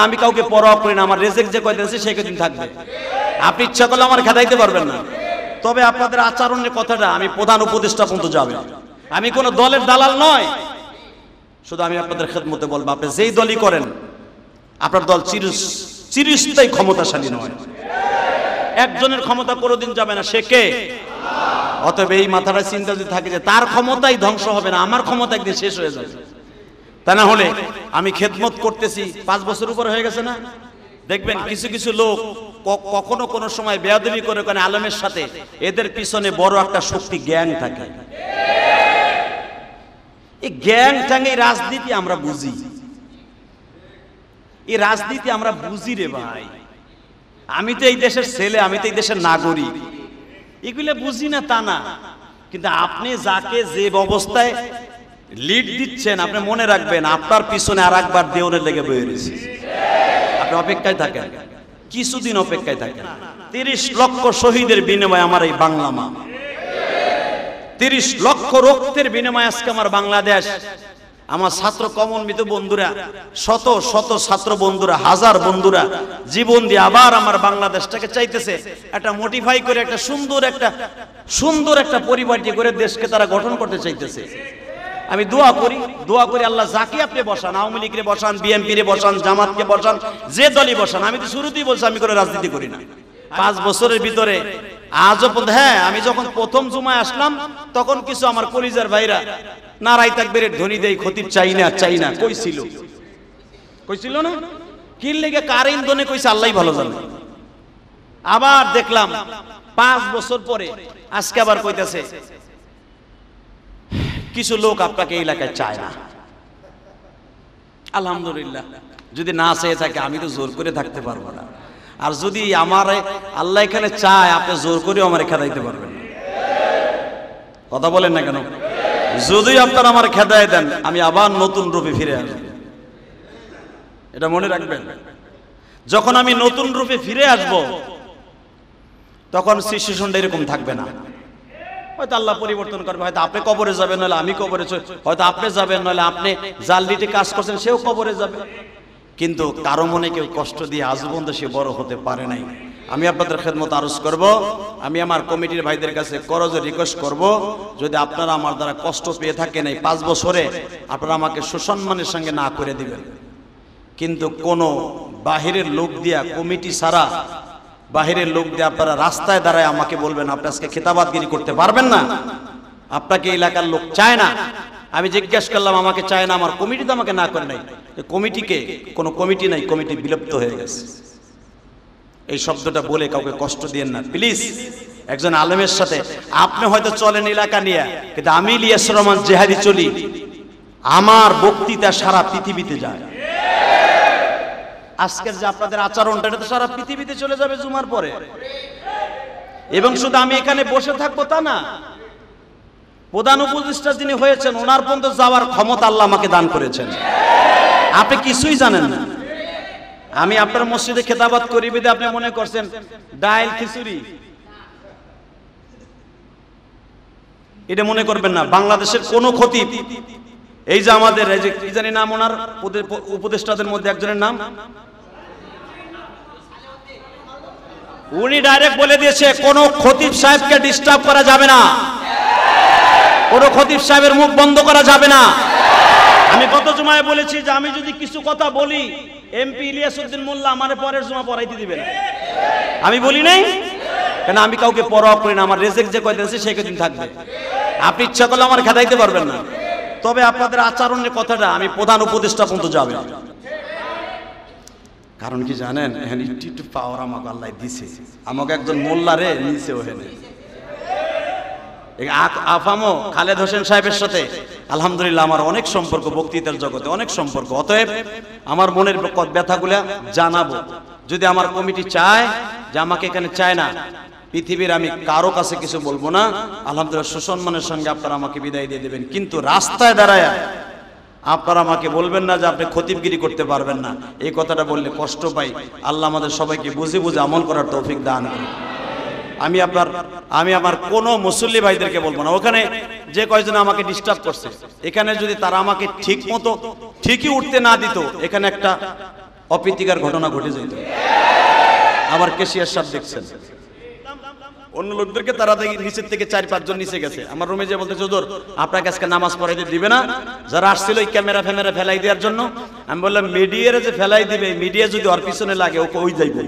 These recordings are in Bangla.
আমি কাউকে পরোয়া করি না, আমার রিজিক যে কয়দিন আছে সেই কয়দিন থাকবে। আপনি ইচ্ছা করলে আমার খেদাইতে পারবেন না। তবে আপনাদের আচরণের কথাটা আমি প্রধান উপদেষ্টা পর্যন্ত যাবে। আমি কোনো দলের দালাল নয়, শুধু আমি আপনাদের খেদমতে বলবো, আপনি যেই দলই করেন আপনার দল চিরস্থায়ী ক্ষমতাশালী নয়। একজনের ক্ষমতা কোনোদিন যাবে না, সে কে? অতএব এই মাথাটা চিন্তা যদি থাকে যে তার ক্ষমতাই ধ্বংস হবে না, আমার ক্ষমতা একদিন শেষ হয়ে যাবে। তা না হলে আমি খেদমত করতেছি 5 বছর উপর হয়ে গেছে না, দেখবেন কিছু কিছু লোক কখনো কোনো সময় বেয়াদবি করে কোন আলেমের সাথে, এদের পিছনে বড় একটা শক্তি গ্যাং থাকে। এই গ্যাং টাঙ্গে রাজনীতি আমরা বুঝি, এই রাজনীতি আমরা বুঝি রে ভাই। আমি তো এই দেশের ছেলে, আমি তো এই দেশের নাগরিক, এগুলো বুঝি না তা না, কিন্তু আপনি যাকে যে অবস্থায় লিড দিচ্ছেন আপনি মনে রাখবেন আপনার পিছনে আর একবার দেওয়ানের লেগে বয়ে রয়েছে। আপনি অপেক্ষায় থাকেন, কিছুদিন অপেক্ষায় থাকেন। 30 লক্ষ শহীদের বিনিময়ে আমার এই বাংলা মা, 30 লক্ষ রক্তের বিনিময়ে আজকে আমার বাংলাদেশ। আমার ছাত্র কমনমিত বন্ধুরা, শত শত ছাত্র বন্ধুরা, হাজার বন্ধুরা জীবন দিয়ে আবার আমার বাংলাদেশটাকে চাইতেছে একটা মোটিফাই করে একটা সুন্দর একটা পরিপাটি করে দেশকে তারা গঠন করতে চাইতেছে। আমি দোয়া করি আল্লাহ যাকে আপনি বসান, আওয়ামী লীগকে বসান, বিএনপি রে বসান, জামাতকে বসান, যে দলই বসান। আমি তো শুরুতেই বলছি আমি কোনো রাজনীতি করি না। 5 বছরের ভিতরে আজও হ্যাঁ, আমি যখন প্রথম জুমায় আসলাম তখন কিছু আমার কলিজার ভাইরা নারাই তাকবীরের ধ্বনি দেই, খতিব চাই না কইছিল না, কি লেগে কার ইন্ধনে কইছে আল্লাহই ভালো জানে। আবার দেখলাম 5 বছর পরে আজকে আবার কইতাছে কিছু লোক আপনাকে এই এলাকায় চায় না। আলহামদুলিল্লাহ, যদি না চেয়ে থাকে আমি তো জোর করে থাকতে পারবো না। আর যদি আমার আল্লাহ এখানে চায়, আপনি জোর করেও আমার খেদাইতে পারবেন না। কথা বলেন না কেন? যদি আপনারা আমার খেদায় দেন আমি আবার নতুন রূপে ফিরে আসব, এটা মনে রাখবেন। যখন আমি নতুন রূপে ফিরে আসব তখন সিচুয়েশনটা এরকম থাকবে না। হয়তো আল্লাহ পরিবর্তন করবে, হয়তো আপনি কবরে যাবেন, নাহলে আমি কবরে, হয়তো আপনি যাবেন, নাহলে আপনি জালদিতে কাজ করছেন সেও কবরে যাবে। কিন্তু কারো মনে কেউ কষ্ট দিয়ে আজ পর্যন্ত সে বড় হতে পারে নাই। আমি আপনাদের খেদমত আরজ করব, আমি আমার কমিটির ভাইদের কাছে করজে রিকোয়েস্ট করব, যদি আপনারা আমার দ্বারা কষ্ট পেয়ে থাকেন এই 5 বছরে, আপনারা আমাকে সুসম্মানের সঙ্গে না করে দিবেন। কিন্তু কোনো বাহিরের লোক দিয়া, কমিটি ছাড়া বাহিরের লোক দিয়ে আপনারা রাস্তায় দাঁড়ায় আমাকে বলবেন আপনি আজকে খেতাবাদগিরি করতে পারবেন না, আপনাকে এলাকার লোক চায় না। আমি জিজ্ঞাসা করলাম, আমাকে চায় না, আমার কমিটি তো আমাকে না করে নাই। কমিটিকে কোনো কমিটি নাই, কমিটি বিলুপ্ত হয়ে গেছে। এই শব্দটা বলে কাউকে কষ্ট দিয়েন না প্লিজ। একজন আলেমের সাথে আপনি হয়তো চলেন এলাকা নিয়ে, কিন্তু আমি ইলিয়াস রহমান জেহাদি চলি, আমার বক্তৃতা সারা পৃথিবীতে যায়। আজকের যে আপনাদের আচরণটা, এটা তো সারা পৃথিবীতে চলে যাবে জুমার পরে। এবং শুধু আমি এখানে বসে থাকবো তা না, প্রধান উপদেষ্টা যিনি হয়েছেন ওনার পর্যন্ত যাওয়ার ক্ষমতা আল্লাহ আমাকে দান করেছেন। আপনি কিছুই জানেন না। আমি আপনার মসজিদে খেতাবাত করি বিদে আপনি মনে করছেন ডাইল খিচুড়ি, এটা মনে করবেন না। বাংলাদেশের কোন খতিব, এই যে আমাদের এই যে কি জানি নাম ওনার উপদেষ্টাদের মধ্যে একজনের নাম, উনি ডাইরেক্ট বলে দিয়েছে কোন খতিব সাহেবকে ডিস্টার্ব করা যাবে না, কোন খতিব সাহেবের মুখ বন্ধ করা যাবে না। আমি গত জুমায় বলেছি যে আমি যদি কিছু কথা বলি এমপি ইলিয়াস উদ্দিন মোল্লা আমারে পরের জুমা পড়াইতে দিবেন। আমি বলি নাই কেন? আমি কাউকে পরোয়া করি না, আমার রিজিক যে কয়দিন আছে সেই কয়দিন থাকবে। আপনি ইচ্ছা করলে আমার খেদাইতে পারবেন না। তবে আপনাদের আচরণের কথাটা আমি প্রধান উপদেষ্টা পর্যন্ত যাবে। কারণ কি জানেন, এখানে একটু পাওয়ার আমাকে আল্লাহ দিছে, আমাকে একজন মোল্লারে নিচে ওখানে আফামো খালেদ হোসেন সাহেবের সাথে আলহামদুলিল্লাহ আমার অনেক সম্পর্ক, বক্তৃতার জগতে অনেক সম্পর্ক। অতএব আমার মনের ব্যথাগুলা জানাবো। যদি আমার কমিটি চায় যে আমাকে এখানে চায় না, পৃথিবীর আমি কারো কাছে কিছু বলবো না, আলহামদুলিল্লাহ সুসম্মানের সঙ্গে আপনারা আমাকে বিদায় দিয়ে দেবেন। কিন্তু রাস্তায় দাঁড়ায় আপনারা আমাকে বলবেন না যে আপনি খতিবগিরি করতে পারবেন না। এই কথাটা বললে কষ্ট পাই। আল্লাহ আমাদের সবাইকে বুঝে বুঝে আমল করার তৌফিক দান করুন। আমি আমার কোনো মুসল্লি ভাইদেরকে বলবো না। ওখানে যে কয়জন আমাকে ডিস্টার্ব করছে, এখানে যদি তারা আমাকে ঠিকই উঠতে না দিত, এখানে একটা অপ্রীতিকর ঘটনা ঘটে যেত। আবার কেশিয়ার সাহেব দেখছেন অন্য লোকদেরকে তারা দেখি নিচের থেকে 4-5 জন নিচে গেছে, আমার রুমে যে বলতে হুজুর আপনাকে আজকে নামাজ পড়াইতে দিবে না, যারা আসছিল ওই ক্যামেরা ফেলাই দেওয়ার জন্য। আমি বললাম মিডিয়ারে যে ফেলাই দিবে, মিডিয়া যদি ওর পিছনে লাগে ওকে ওই যাইবে।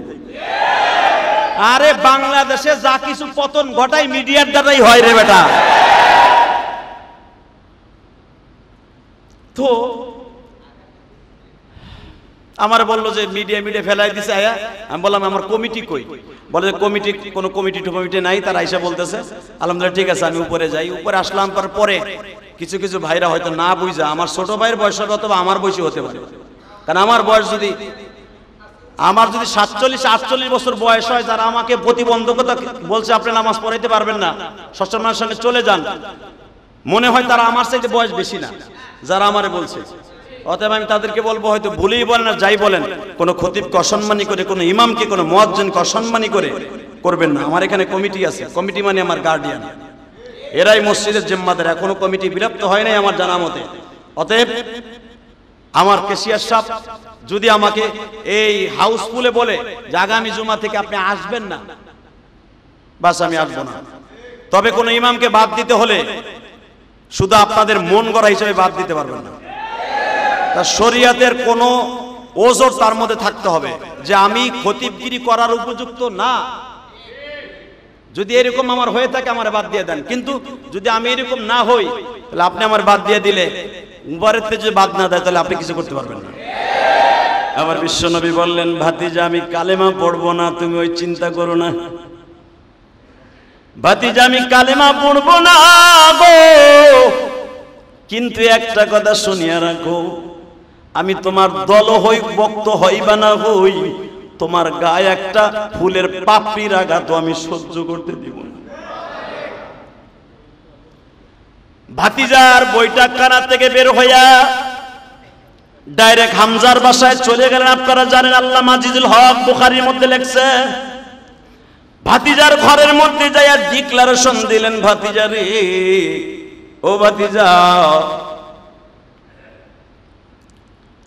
আরে বাংলাদেশে যা কিছু পতন ঘটাই মিডিয়ার দ্বারাই হয় রে বেটা। তো আমার বললো যে মিডিয়া ফেলাই দিছে আয়া। আমি বললাম আমার কমিটি কই? বলে যে কোনো কমিটি নাই, তারা আইসা বলতেছে। আলহামদুলিল্লাহ ঠিক আছে, আমি উপরে যাই। উপরে আসলাম, পরে কিছু ভাইরা হয়তো না বুঝা আমার ছোট ভাইয়ের বয়স হবে অথবা আমার বয়সী হতে পারে, কারণ আমার বয়স যদি 47-48 বছর বয়স হয়, যারা আমাকে প্রতিবন্ধকতা বলছে আপনি নামাজ পড়াইতে পারবেন না, সচ্চমানের সঙ্গে চলে যান, মনে হয় তারা আমার চাইতে বয়স বেশি না যারা আমারে বলছে। অতএব আমি তাদেরকে বলবো, হয়তো ভুলেই বলেন আর যাই বলেন, কোনো খতিবকে অসম্মানী করে, কোনো ইমামকে, কোনো মুয়াজ্জিনকে অসম্মানী করে করবেন না। আমার এখানে কমিটি আছে, কমিটি মানে আমার গার্ডিয়ান, এরাই মসজিদের জিম্মাদার। এখনো কমিটি বিলুপ্ত হয় নাই আমার জানা মতে। অতএব আমার কেশিয়ার সাহেব যদি আমাকে এই হাউসফুলে বলে যে আগামী জুমা থেকে আপনি আসবেন না, বাস আমি আসবো না। তবে কোনো ইমামকে বাদ দিতে হলে শুধু আপনাদের মন গড়া হিসেবে বাদ দিতে পারবেন না। শরিয়াতের কোন ওজোর তার মধ্যে থাকতে হবে যে আমি খতিবগিরি করার উপযুক্ত না। যদি এরকম আমার হয়ে থাকে আমার বাদ দিয়ে দেন, কিন্তু যদি আমি এরকম না হই তাহলে আপনি আমার বাদ দিয়ে দিলে উপরের থেকে যদি বাদ না দেয় তাহলে আপনি কিছু করতে পারবেন না। আবার বিশ্বনবী বললেন, ভাতিজা আমি কালেমা পড়বো না, তুমি ওই চিন্তা করো না। ভাতিজা আমি কালেমা পড়বো না গো, কিন্তু একটা কথা শুনিয়া রাখো, আমি তোমার দল হই, বক্ত হই বা না হই, তোমার গায়ে একটা ফুলের পাপড়ির আঘাত আমি সহ্য করতে দিব না। ভাতিজার বইটা কানা থেকে বের হইয়া ডাইরেক্ট হামজার বাসায় চলে গেলেন। আপনারা জানেন আল্লামা আজিজুল হক বুখারীর মধ্যে লেখছে, ভাতিজার ঘরের মধ্যে যাইয়া ডিক্লারেশন দিলেন, ভাতিজা রে, ও ভাতিজা,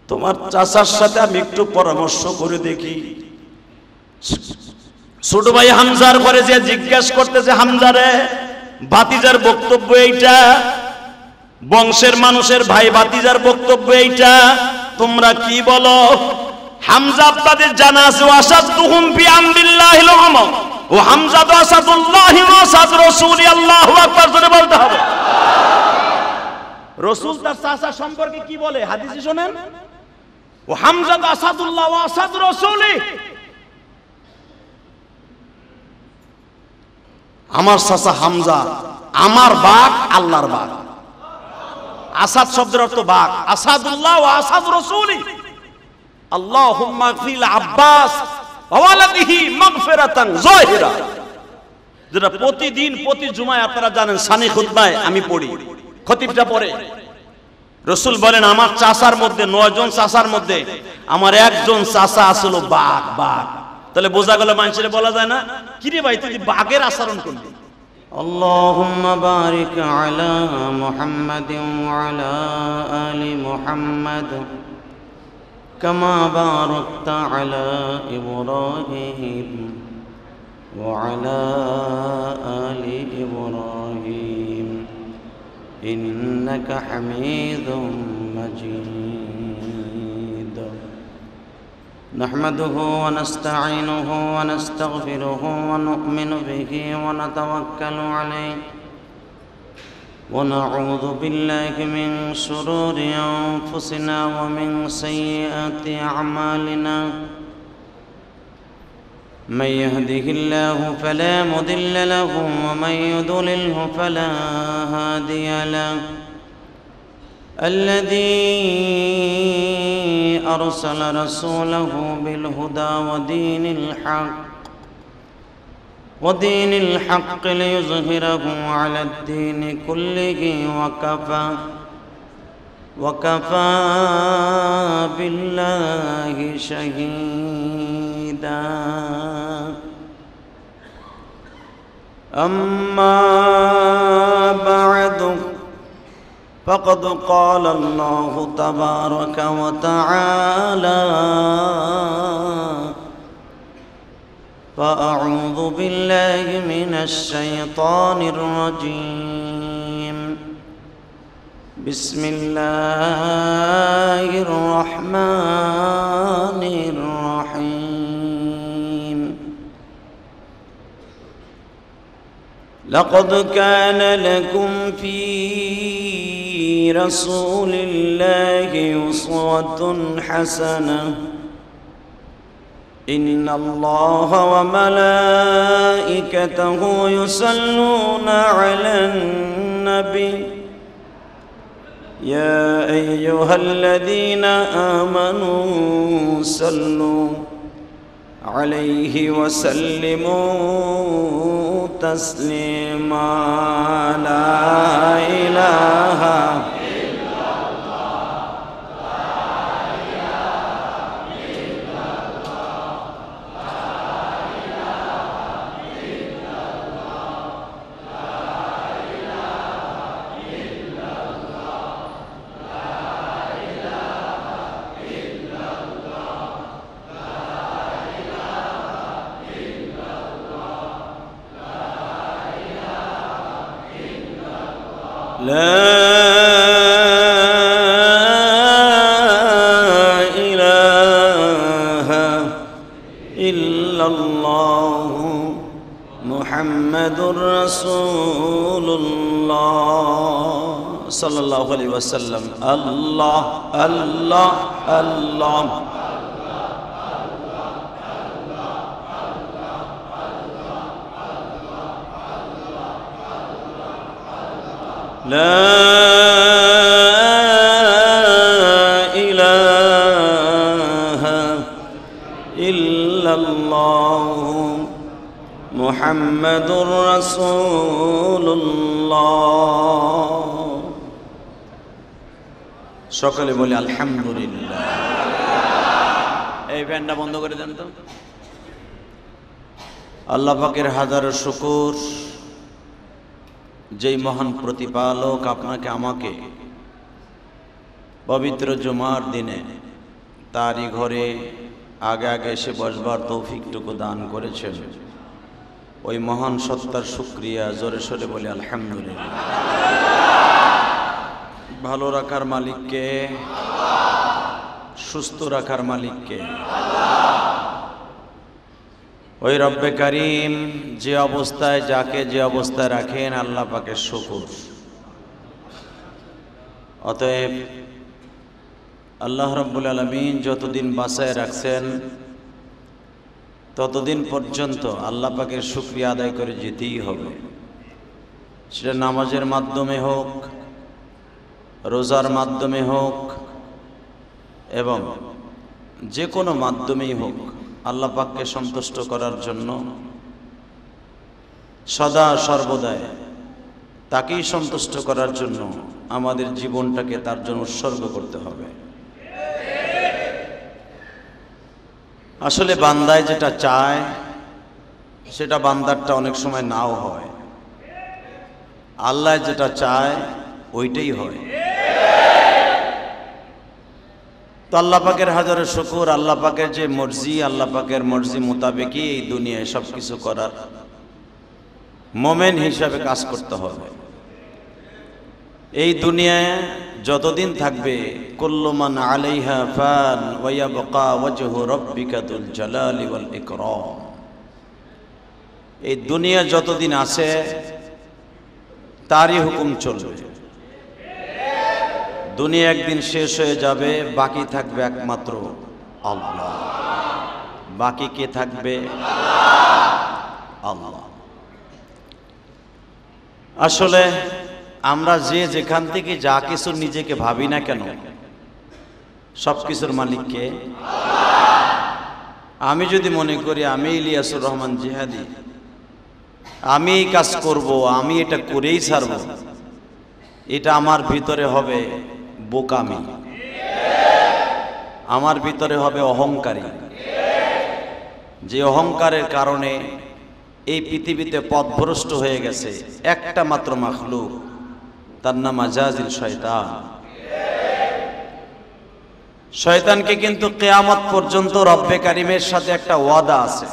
তোমার চাচার সাথে আমি একটু পরামর্শ করে দেখি। ছোট ভাই হামজার ঘরে যে জিজ্ঞেস করতেছে, হামজা রে, ভাতিজার বক্তব্য এইটা, বংশের মানুষের ভাই ভাতিজার বক্তব্য এইটা, তোমরা কি বলো? হামজা আপনাদের জানা আছে, ওয়াসাদুহুম ফি আমরিল্লাহিল উমর, ও হামজা তো আসাদুল্লাহি ওয়া আসাদ রাসূলি, আল্লাহু আকবার জোরে বলতে হবে। রাসূল তার চাচা সম্পর্কে কি বলে হাদিসে শুনেন, ও হামজা তো আসাদুল্লাহ ওয়া আসাদ রাসূলি, আমার চাচা হামজা আমার বাপ আল্লাহর বাপ। আসাদ শব্দের অর্থ বাপ, আসাদুল্লাহ ওয়া আসাদ রাসূলি, আল্লাহুম্মা গফির আব্বাস ওয়া ওয়ালাদিহি মাগফিরাতান যাহিরা, যেটা প্রতিদিন প্রতি জুমায় আপনারা জানেন সানি খুতবায় আমি পড়ি, খতিবটা পড়ে। রাসূল বলেন আমার চাচার মধ্যে 9 জন চাচার মধ্যে আমার একজন চাচা আসলো বাঘ। বাঘ তাহলে বোঝা গেল, মানুষের বলা যায় না কিরে ভাই তুই বাঘের আচরণ করলি। আল্লাহুম্মা বারিক আলা মুহাম্মাদিন ওয়া আলা আলি মুহাম্মাদ কামা বারাকতা আলা ইব্রাহিম ওয়া আলা আলি ইব্রাহিম ইন্নাকা হামিদুম মাজিদ। نحمده ونستعينه ونستغفره ونؤمن به ونتوكل عليه ونعوذ بالله من شرور أنفسنا ومن سيئات أعمالنا، من يهده الله فلا مضل له ومن يضلله فلا هادي له. الذي أرسل رسوله بالهدى ودين الحق ليظهره على الدين كله وكفى بالله شهيدا. أما بعد فقد قال الله تبارك وتعالى فأعوذ بالله من الشيطان الرجيم بسم الله الرحمن الرحيم لقد كان لكم في رسول الله أسوة حسنة إن الله وملائكته يصلون على النبي يا أيها الذين آمنوا صلوا عليه وسلموا تسليما لا إله لا إله إلا الله محمد رسول الله صلى الله عليه وسلم الله الله الله لا إله إلا الله محمد رسول الله সকলে বলি আলহামদুলিল্লাহ। এই ফ্যানটা বন্ধ করে দেন তো। আল্লাহ পাকের হাজারো শুকর, যেই মহান প্রতিপালক আপনাকে আমাকে পবিত্র জুমার দিনে তারই ঘরে আগে আগে এসে বসবার তৌফিকটুকু দান করেছেন। ওই মহান সত্তার শুকরিয়া জোরে সোরে বলি আলহামদুলিল্লাহ। ভালো রাখার মালিককে, সুস্থ রাখার মালিককে, ওই রব্বে কারিম যে অবস্থায় যাকে যে অবস্থায় রাখেন আল্লাহ পাকের শুকর। অতএব আল্লাহ রাব্বুল আলামিন যতদিন বাঁচায় রাখছেন ততদিন পর্যন্ত আল্লাহ পাকের শুকরিয়া আদায় করে যেতেই হবে। সেটা নামাজের মাধ্যমে হোক, রোজার মাধ্যমে হোক, এবং যে কোনো মাধ্যমেই হোক আল্লাহ পাককে সন্তুষ্ট করার জন্য সদা সর্বদাই তাকেই সন্তুষ্ট করার জন্য আমাদের জীবনটাকে তার জন্য উৎসর্গ করতে হবে। আসলে বান্দায় যেটা চায় সেটা বান্দারটা অনেক সময় নাও হয়, আল্লাহ যেটা চায় ওইটাই হয়। তো আল্লাহ পাকের হাজারো শুকর, আল্লাহ পাকের যে মর্জি, আল্লাহ পাকের মর্জি মোতাবেকই এই দুনিয়ায় সব কিছু করার মোমেন হিসাবে কাজ করতে হবে। এই দুনিয়ায় যতদিন থাকবে কুল্লু মান আলাইহা ফান ওয়া ইয়াবকা ওয়াজহু রাব্বিকা যুল জালালি ওয়াল ইকরাম। এই দুনিয়া যতদিন আছে তারই হুকুম চলবে। দুনিয়া একদিন শেষ হয়ে যাবে, বাকি থাকবে একমাত্র আল্লাহ। বাকি কে থাকবে? আল্লাহ। আসলে আমরা যে যেখান থেকে যা কিছু নিজেকে ভাবি না কেন, সব কিছুর মালিক কে? আমি যদি মনে করি আমি ইলিয়াসুর রহমান জিহাদি, আমি এই কাজ করব, আমি এটা করেই ছাড়ব, এটা আমার ভিতরে হবে বোকামি, আমার ভিতরে হবে অহংকারী। যে অহংকারের কারণে এই পৃথিবীতে পথভ্রষ্ট হয়ে গেছে একটা মাত্র মাখলুক, তার নাম আজাজিল শয়তান। শয়তানকে কিন্তু কিয়ামত পর্যন্ত রব্বে কারিমের সাথে একটা ওয়াদা আছে,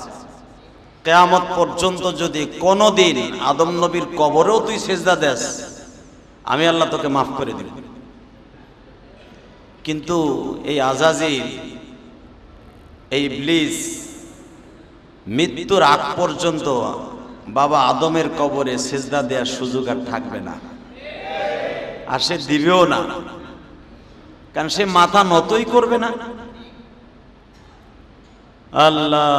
কিয়ামত পর্যন্ত যদি কোনোদিন আদম নবীর কবরেও তুই সিজদা দেস, আমি আল্লাহ তোকে মাফ করে দিব। কিন্তু এই আজাজিল, এই ইবলিস মৃত্যুর আগ পর্যন্ত বাবা আদমের কবরে সিজদা দেওয়ার সুযোগ আর থাকবে না, আর সে দিবেও না, কারণ সে মাথা নতই করবে না। আল্লাহ,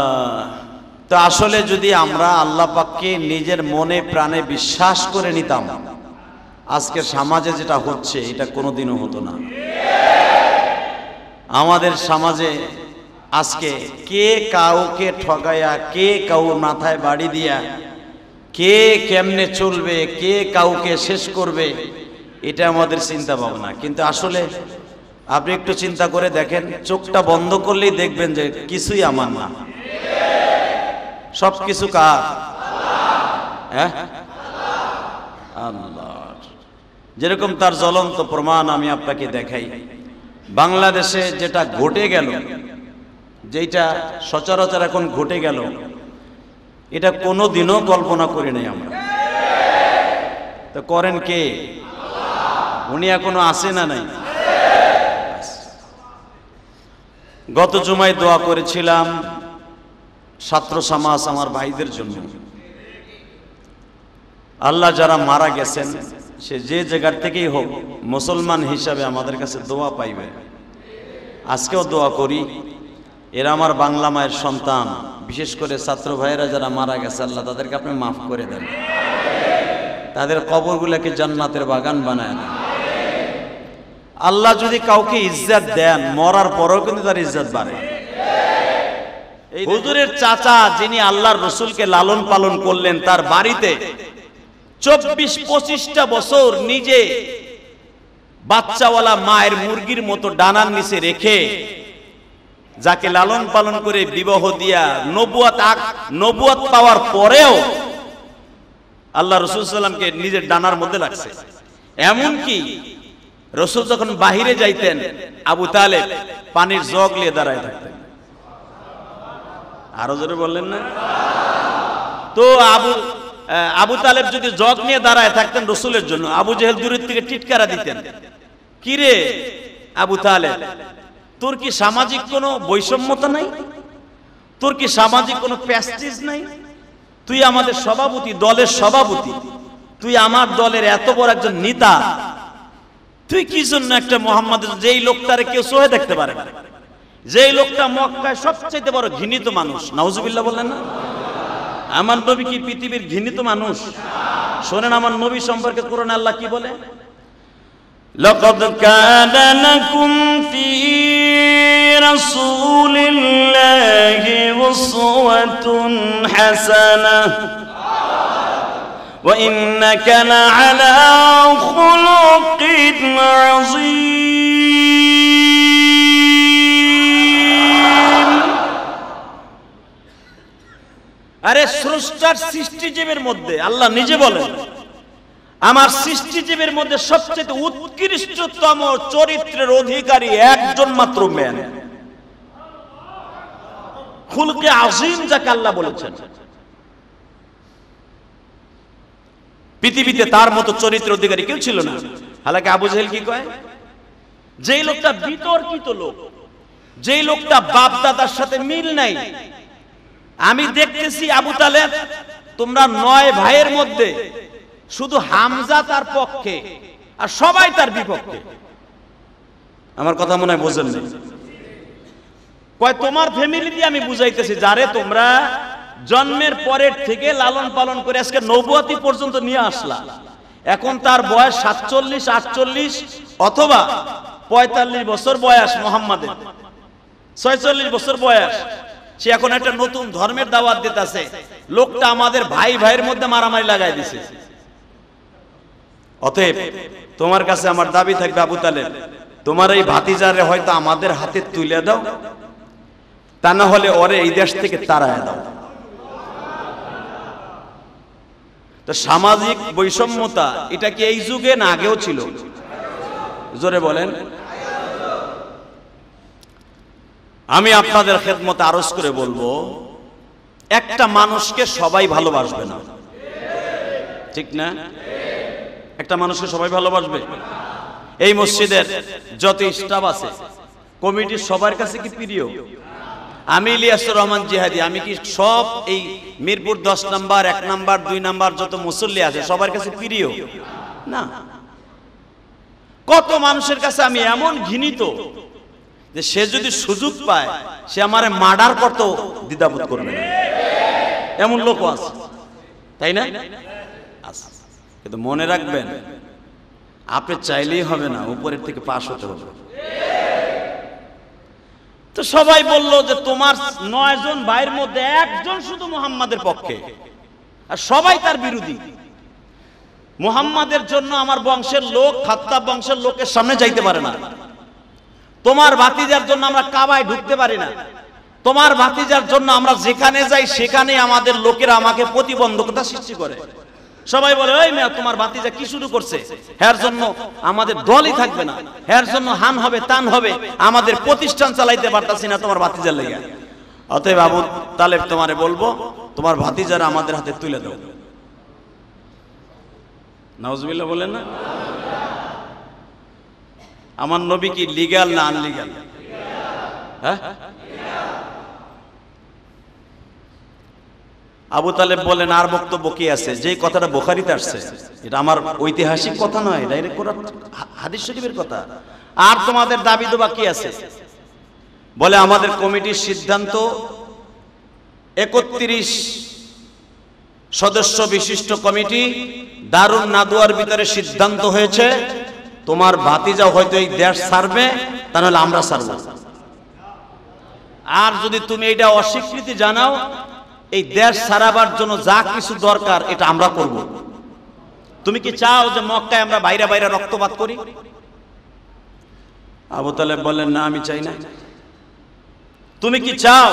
তো আসলে যদি আমরা আল্লাহ পাককে নিজের মনে প্রাণে বিশ্বাস করে নিতাম, আজকে সমাজে যেটা হচ্ছে এটা কোনোদিনও হতো না। আমাদের সমাজে আজকে কে কাউকে ঠগায়া, কে কাউ মাথায় বাড়ি দিয়া, কে কেমনে চলবে, কে কাউকে শেষ করবে, এটা আমাদের চিন্তা ভাবনা। কিন্তু আসলে আপনি একটু চিন্তা করে দেখেন, চোখটা বন্ধ করলেই দেখবেন যে কিছুই আমার না, সব কিছু কার? হ্যাঁ, আল্লাহর। যেরকম তার জ্বলন্ত প্রমাণ আমি আপনাকে দেখাই। বাংলাদেশে যেটা ঘটে গেল, যেটা সচরাচর এখন ঘটে গেল, এটা কোনোদিনও কল্পনা করি নাই আমরা। তো করেন কে? উনি এখনো আসে না নাই? গত জুমায় দোয়া করেছিলাম ছাত্র সমাজ, আমার ভাইদের জন্য। আল্লাহ যারা মারা গেছেন, সে যে জায়গার থেকেই হোক, মুসলমান হিসাবে আমাদের কাছে দোয়া পাইবে। আজকেও দোয়া করি, এরা আমার বাংলা মায়ের সন্তান, বিশেষ করে ছাত্র ভাইয়েরা যারা মারা গেছে, আল্লাহ তাদেরকে আপনি মাফ করে দেন, তাদের কবরগুলোকে জান্নাতের বাগান বানায় দেন। আল্লাহ যদি কাউকে ইজ্জত দেন, মরার পরেও কিন্তু তার ইজ্জত বাড়ে। এই হুজুরের চাচা, যিনি আল্লাহর রসুলকে লালন পালন করলেন, তার বাড়িতে 24-25টা বছর নিজে বাচ্চাওয়ালা মায়ের মুরগির মতো ডানার নিচে রেখে, যাকে লালন পালন করে বিবাহ দিয়া নবুয়ত পাওয়ার পরেও আল্লাহ রসুল সাল্লামকে নিজের ডানার মধ্যে রাখছে। এমনকি রসুল যখন বাহিরে যাইতেন, আবু তালেব পানির জগ নিয়ে দাঁড়ায় থাকতেন। আরো জোরে বললেন না? তো আবু তালেব যদি জগ নিয়ে দাঁড়ায় থাকতেন রসুলের জন্য, আবু জেহেল দূরের থেকে টিটকারা দিতেন, কিরে আবু তালেব, তোর কি সামাজিক কোনো বৈষম্যতা নাই? তোর কি সামাজিক কোনো প্যাস্টিজ নাই? তুই আমাদের সভাপতি, দলের সভাপতি, তুই আমার দলের এত বড় একজন নেতা, তুই কি জন্য একটা মুহাম্মাদের, যেই লোকটারে কেউ সহে দেখতে পারে না, যেই লোকটা মক্কায় সবচেয়ে বড় ঘৃণিত মানুষ, নাউজুবিল্লাহ বললেন না? আমার নবী কি পৃথিবীর ঘৃণিত মানুষ? শোনেন আমার নবী সম্পর্কে কোরআনে আল্লাহ কি বলে? লাকাদ কানা লাকুম ফি রাসূলিল্লাহি উসওয়াতুন হাসানাহ ওয়া ইন্নাকা লাআলা খুলুকিন আযীম। আরে স্রষ্টার সৃষ্টিজীবের মধ্যে আল্লাহ নিজে বলেন, আমার সৃষ্টিজীবের মধ্যে সবচেয়ে উৎকৃষ্টতম চরিত্রের অধিকারী একজন মাত্র ম্যান, খুলকে আযীম যাকে আল্লাহ বলেছেন। পৃথিবীতে তার মতো চরিত্র অধিকারী কেউ ছিল না। হালাকি আবু জেহেল কি কয়? যেই লোকটা বিতর্কিত লোক, যেই লোকটা বাপ দাদার সাথে মিল নাই। আমি দেখতেছি আবু তালেব, তোমরা 9 ভাইয়ের মধ্যে শুধু হামজা তার পক্ষে আর সবাই তার বিপক্ষে। আমার কথা মনে হয় বোঝেন না? কয় তোমার ফ্যামিলি দিয়ে আমি বুঝাইতেছি, যারে তোমরা জন্মের পরের থেকে লালন পালন করে আজকে নবুয়তি পর্যন্ত নিয়ে আসলা, এখন তার বয়স 47, 48 অথবা 45 বছর বয়স, মুহাম্মাদের 46 বছর বয়স, সে এখন একটা নতুন ধর্মের দাওয়াত দিতেছে। লোকটা আমাদের ভাই ভাইয়ের মধ্যে মারামারি লাগাই দিছে। অতএব তোমার কাছে আমার দাবি থাকবে, আবু তালেব, তোমার এই ভাতিজারে হয়তো আমাদের হাতে তুলে দাও, তা না হলে ওরে এই দেশ থেকে তাড়ায় দাও। তো সামাজিক বৈষম্যতা এটা কি এই যুগে না আগেও ছিল? জোরে বলেন। আমি আপনাদের খেদমতে আরজ করে বলবো, একটা মানুষকে সবাই ভালোবাসবে না, ঠিক না? একটা মানুষকে সবাই ভালোবাসবে? এই মসজিদের যত স্টাফ আছে, কমিটির সবার কাছে কি প্রিয়? আমি ইলিয়াসুর রহমান জিহাদি, আমি কি সব এই মিরপুর 10 নাম্বার, 1 নাম্বার, 2 নাম্বার যত মুসল্লি আছে সবার কাছে প্রিয় না। কত মানুষের কাছে আমি এমন ঘৃণিত যে সে যদি সুযোগ পায় সে আমারে মার্ডার করতে দ্বিধাবোধ করবে না, এমন লোক আছে, তাই না? কিন্তু মনে রাখবেন, আপনি চাইলেই হবে না, উপরের থেকে পাশ হতে হবে। তো সবাই বলল যে তোমার 9 জন ভাইয়ের মধ্যে একজন শুধু মুহাম্মাদের পক্ষে, আর সবাই তার বিরোধী। মুহাম্মাদের জন্য আমার বংশের লোক, খাত্তাব বংশের লোকের সামনে যাইতে পারে না। তোমার ভাতিজার জন্য আমরা কাবায় ঢুকতে পারি না। তোমার ভাতিজার জন্য আমরা যেখানে যাই সেখানে আমাদের লোকেরা আমাকে প্রতিবন্ধকতা সৃষ্টি করে। সবাই বলে, ওই মেয়ে তোমার ভাতিজা কি শুরু করছে, এর জন্য আমাদের দলই থাকবে না, এর জন্য হান হবে তান হবে, আমাদের প্রতিষ্ঠান চালাইতে পারতাছি না তোমার ভাতিজার লেগে। অতএব আবু তালেব তোমারে বলবো, তোমার ভাতিজারা আমাদের হাতে তুলে দাও। নাউজুবিল্লাহ বলেন না? আমার নবী কি লিগ্যাল না আনলিগ্যাল? হ্যাঁ, আবু তালেব বলেন, আর বক্তব্য কি আছে? যে কথাটা বুখারীতে আসছে, এটা আমার ঐতিহাসিক কথা নয়, ডাইরেক্ট কোরআন হাদিস শরীফের কথা। আর তোমাদের দাবি দেওয়া কি আছে? বলে আমাদের কমিটির সিদ্ধান্ত, 31 সদস্য বিশিষ্ট কমিটি দারুন নাদুয়ার ভিতরে সিদ্ধান্ত হয়েছে, তোমার ভাতিজা হয়তো এই দেশ ছাড়বে, তা নাহলে আমরা ছাড়ব। আর যদি তুমি এটা অস্বীকৃতি জানাও, এই দেশ ছাড়াবার জন্য যা কিছু দরকার এটা আমরা করব। তুমি কি চাও যে মক্কায় আমরা বাইরে বাইরে রক্তপাত করি? আবু তালেব বললেন, না আমি চাই না। তুমি কি চাও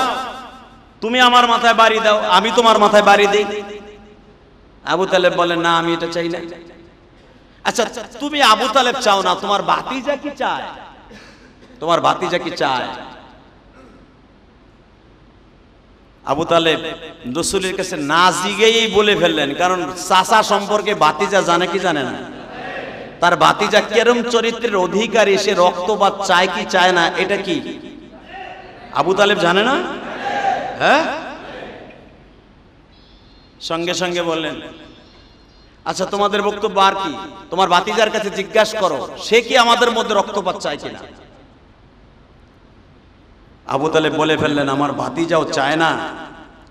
তুমি আমার মাথায় বাড়ি দাও, আমি তোমার মাথায় বাড়ি দেই? আবু তালেব বলেন, না আমি এটা চাই না। আচ্ছা, তুমি আবু তালেব চাও না, তোমার ভাতিজা কি চায়? তোমার ভাতিজা কি চায়? আবু তালেব রাসূলের কাছে না জিগেই বলে ফেললেন, কারণ চাচা সম্পর্কে ভাতিজা জানে কি জানে না? তার ভাতিজা কেরম চরিত্রের অধিকারী, সে রক্তপাত চায় কি চায় না, এটা কি আবু তালেব জানে না? হ্যাঁ, সঙ্গে সঙ্গে বললেন, আচ্ছা তোমাদের বক্তব্য আর কি? তোমার ভাতিজার কাছে জিজ্ঞাসা করো সে কি আমাদের মধ্যে রক্তপাত চায় কিনা। আবু তালেব বলে ফেললেন, আমার ভাতিজাও চায় না,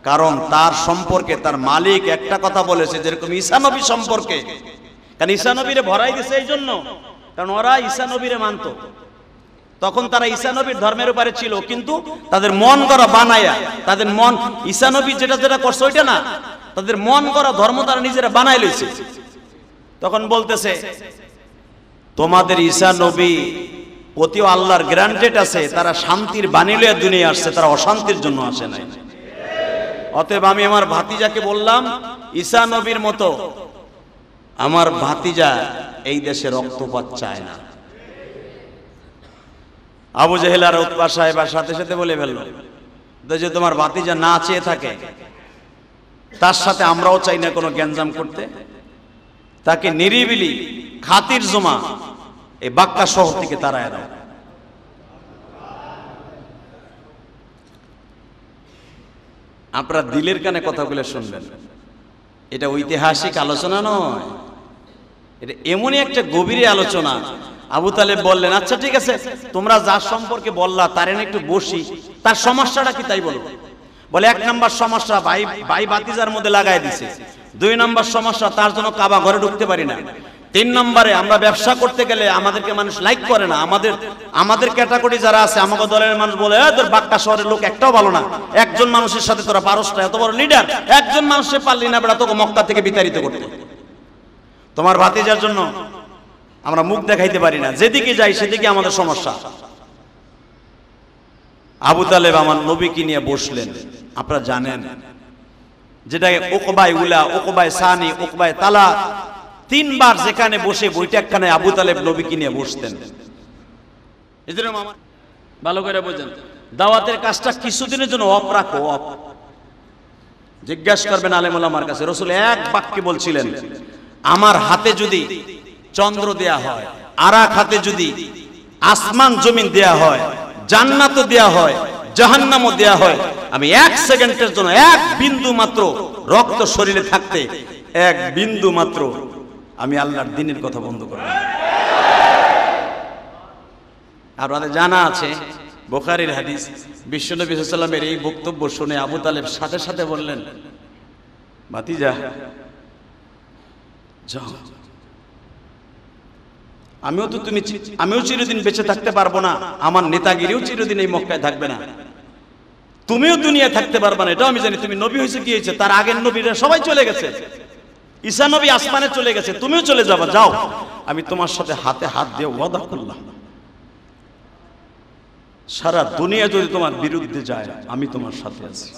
কারণ তার সম্পর্কে তার মালিক একটা কথা বলেছে, যেরকম ঈসা নবী সম্পর্কে। কারণ ঈসা নবীরে ভরাই দিয়েছে এই জন্য, কারণ ওরা ঈসা নবীরে মানত, তখন তারা ঈসা নবীর ধর্মের উপরে ছিল, কিন্তু তাদের মন করা বানায়া, তাদের মন ঈসা নবী যেটা যেটা করছে ওইটা না, তাদের মন করা ধর্ম তারা নিজেরা বানাই লইছে। তখন বলতেছে, তোমাদের ঈসা নবী অতিও আল্লাহর গ্রান্টেড আছে, তারা শান্তির বাণী লইয়া দুনিয়া আসছে, তারা অশান্তির জন্য আসে নাই। অতএব আমি আমার ভাতিজাকে বললাম, ঈসা নবীর মতো আমার ভাতিজা এই দেশে রক্তপাত চায় না। আবু জেহেল আর উতবা সাহেব সাথে সাথে বলে ফেলল, যে তোমার ভাতিজা না চেয়ে থাকে, তার সাথে আমরাও চাই না কোনো গ্যাঞ্জাম করতে, তাকে নিরিবিলি খাতির জমা এই বাক্কা শহর থেকে তাড়ায় দাও। আপনারা দিলের কানে কথাগুলো শুনবেন, এটা ঐতিহাসিক আলোচনা নয়, এটা এমনই একটা গভীর আলোচনা। আবু তালেব বললেন, আচ্ছা ঠিক আছে, তোমরা যার সম্পর্কে বললা তার এনে একটু বসি, তার সমস্যাটা কি তাই বলো। বলে, 1 নম্বর সমস্যা ভাই ভাতিজার মধ্যে লাগাই দিছে। 2 নম্বর সমস্যা, তার জন্য কাবা ঘরে ঢুকতে পারি না। 3 নম্বরে, আমরা ব্যবসা করতে গেলে আমাদেরকে মানুষ লাইক করে না। আমাদের ক্যাটাগরি যারা আছে, আমাদের দলের মানুষ বলে, তোর বাক্কা শহরের লোক একটাও ভালো না, একজন মানুষের সাথে তোরা পারস না, এত বড় লিডার, একজন মানুষের পারলি না বেড়া তোকে মক্কা থেকে বিতাড়িত করতে। তোমার ভাতিজার জন্য আমরা মুখ দেখাইতে পারি না, যেদিকে যাই সেদিকে আমাদের সমস্যা। আবু তালেব আমার নবীকে নিয়ে বসলেন। আপনারা জানেন যেটাকে উকবায় উলা, উকবায় সানি, উকবায় তালা, তিনবার যেখানে বসে বৈঠকখানে আবু তালেব নবীকে নিয়ে বসতেন। এজন্য মামা ভালো করে বোঝেন, দাওয়াতের কাজটা কিছুদিনের জন্য অফ রাখো, অফ। জিজ্ঞাসা করবেন আলেম ওলামার কাছে, রাসূল এক বাক্যে বলছিলেন, আমার হাতে যদি চন্দ্র দেয়া হয়, আর এক হাতে যদি আসমান জমিন দেয়া হয়, জান্নাতও দেয়া হয়, জাহান্নামও দেয়া হয়, আমি এক সেকেন্ডের জন্য এক বিন্দু মাত্র রক্ত শরীরে থাকতে এক বিন্দু মাত্র আমি আল্লাহর দ্বীনের কথা বন্ধ করব। আপনাদের জানা আছে বুখারীর হাদিস, বিশ্বনবী সাল্লাল্লাহু আলাইহি ওয়াসাল্লামের এই বক্তব্য শুনে আবু তালেব সাথে সাথে বললেন, ভাতিজা যাও, আমিও চিরদিন বেঁচে থাকতে পারবো না, আমার নেতাগিরিও চিরদিন এই মক্কায় থাকবে না, তুমিও দুনিয়ায় থাকতে পারবে না, এটাও আমি জানি। তুমি নবী হয়েছে কি হয়েছে, তার আগের নবীরা সবাই চলে গেছে, ঈসা নবী আসমানে চলে গেছে, তুমিও চলে যাবা, যাও, আমি তোমার সাথে হাতে হাত দিয়ে ওয়াদা করলাম, সারা দুনিয়া যদি তোমার বিরুদ্ধে যায় আমি তোমার সাথে আছি।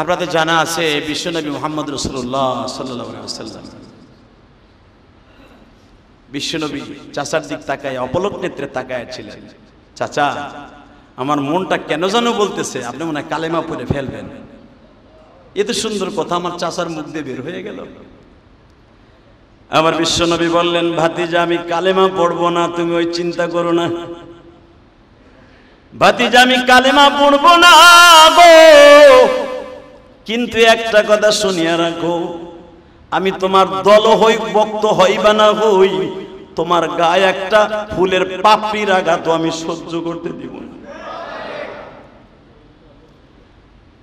আপনাদের জানা আছে বিশ্বনবী মুহাম্মদ রাসূলুল্লাহ সাল্লাল্লাহু আলাইহি ওয়াসাল্লাম বিশ্বনবী চাচার দিক তাকায় অপলক নেত্রে তাকায় ছিলেন, চাচা আমার মনটা কেন যেন বলতেছে আপনি মনে হয় কালেমা পড়ে ফেলবেন। এত সুন্দর কথা আমার চাচার মুখ দিয়ে বের হয়ে গেল। আমার বিশ্বনবী বললেন, ভাতিজা আমি কালেমা পড়বো না, তুমি ওই চিন্তা করো না, ভাতিজা আমি কালেমা পড়বো না গো, কিন্তু একটা কথা শুনিয়া রাখো, আমি তোমার দল হই, ভক্ত হই বা না হই, তোমার গায়ে একটা ফুলের পাপড়ির আঘাত আমি সহ্য করতে দিব না।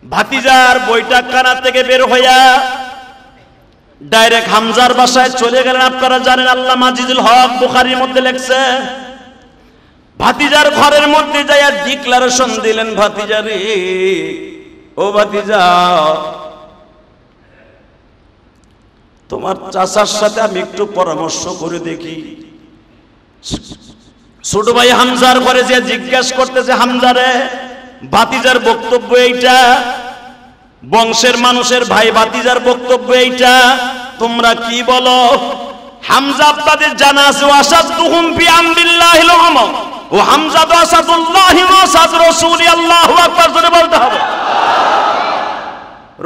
ভাতিজার বৈঠকখানা থেকে বের হইয়া ডাইরেক্ট হামজার বাসায় চলে গেলেন। আপনারা জানেন আল্লামা আজিজুল হক বুখারীর মধ্যে লেখছে, ভাতিজার ঘরের মধ্যে যাইয়া ডিক্লারেশন দিলেন, ভাতিজা রে, ও ভাতিজা, তোমার চাচার সাথে আমি একটু পরামর্শ করে দেখি। ছোট ভাই হামজার ঘরে যে জিজ্ঞাসা করতেছে, হামজা রে, ভাতিজার বক্তব্য এইটা, বংশের মানুষের ভাই ভাতিজার বক্তব্য এইটা, তোমরা কি বলো? হামজা আপনাদের জানা আছে, ওয়াসাদুহুম ফি আমরিল্লাহিল আমর, ও হামজা তো আসাদুল্লাহি ওয়া আসাদ রাসূলি, আল্লাহু আকবার জোরে বলতে হবে।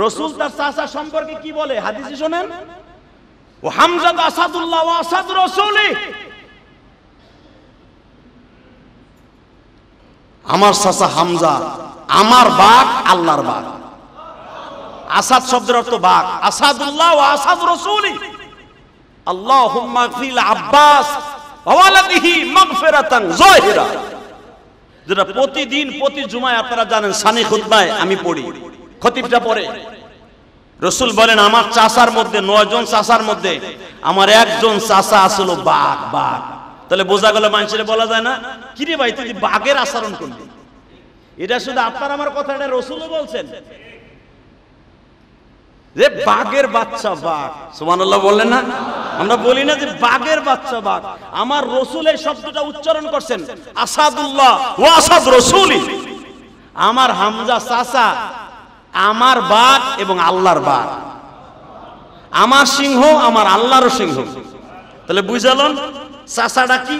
রাসূল তার চাচা সম্পর্কে কি বলে হাদিসে শুনেন, ও হামজা তো আসাদুল্লাহ ওয়া আসাদ রাসূলি, আমার চাচা হামজা আমার বাপ আল্লাহর বাপ। আসাদ শব্দের অর্থ বাপ, আসাদুল্লাহ ওয়া আসাদ রাসূলি, আল্লাহুম্মা গফির আব্বাস ওয়া ওয়ালাদিহি মাগফিরাতান যাহিরা, যেটা প্রতিদিন প্রতি জুমায় আপনারা জানেন সানি খুতবায় আমি পড়ি, খতিবটা পড়ে। রাসূল বলেন, আমার চাচার মধ্যে 9 জন চাচার মধ্যে আমার একজন চাচা আসলো বাঘ। বাঘ তাহলে বোঝা গেল, মানুষের বলা যায় না কিরে ভাই তুই বাঘের আচরণ করলি, এটা শুধু আপনার আমার কথা, এটা রাসূলও বলছেন যে বাঘের বাচ্চা বাঘ। সুবহানাল্লাহ বললেন না? আমরা বলি না যে বাঘের বাচ্চা বাঘ, আমার রাসূল এই শব্দটা উচ্চারণ করছেন, আসাদুল্লাহ ওয়া আসাদ রাসূলি, আমার হামজা চাচা আমার বাঘ এবং আল্লাহর বাঘ, আমার সিংহ আমার আল্লাহর সিংহ। তাহলে বুঝালেন চাচাটা কি?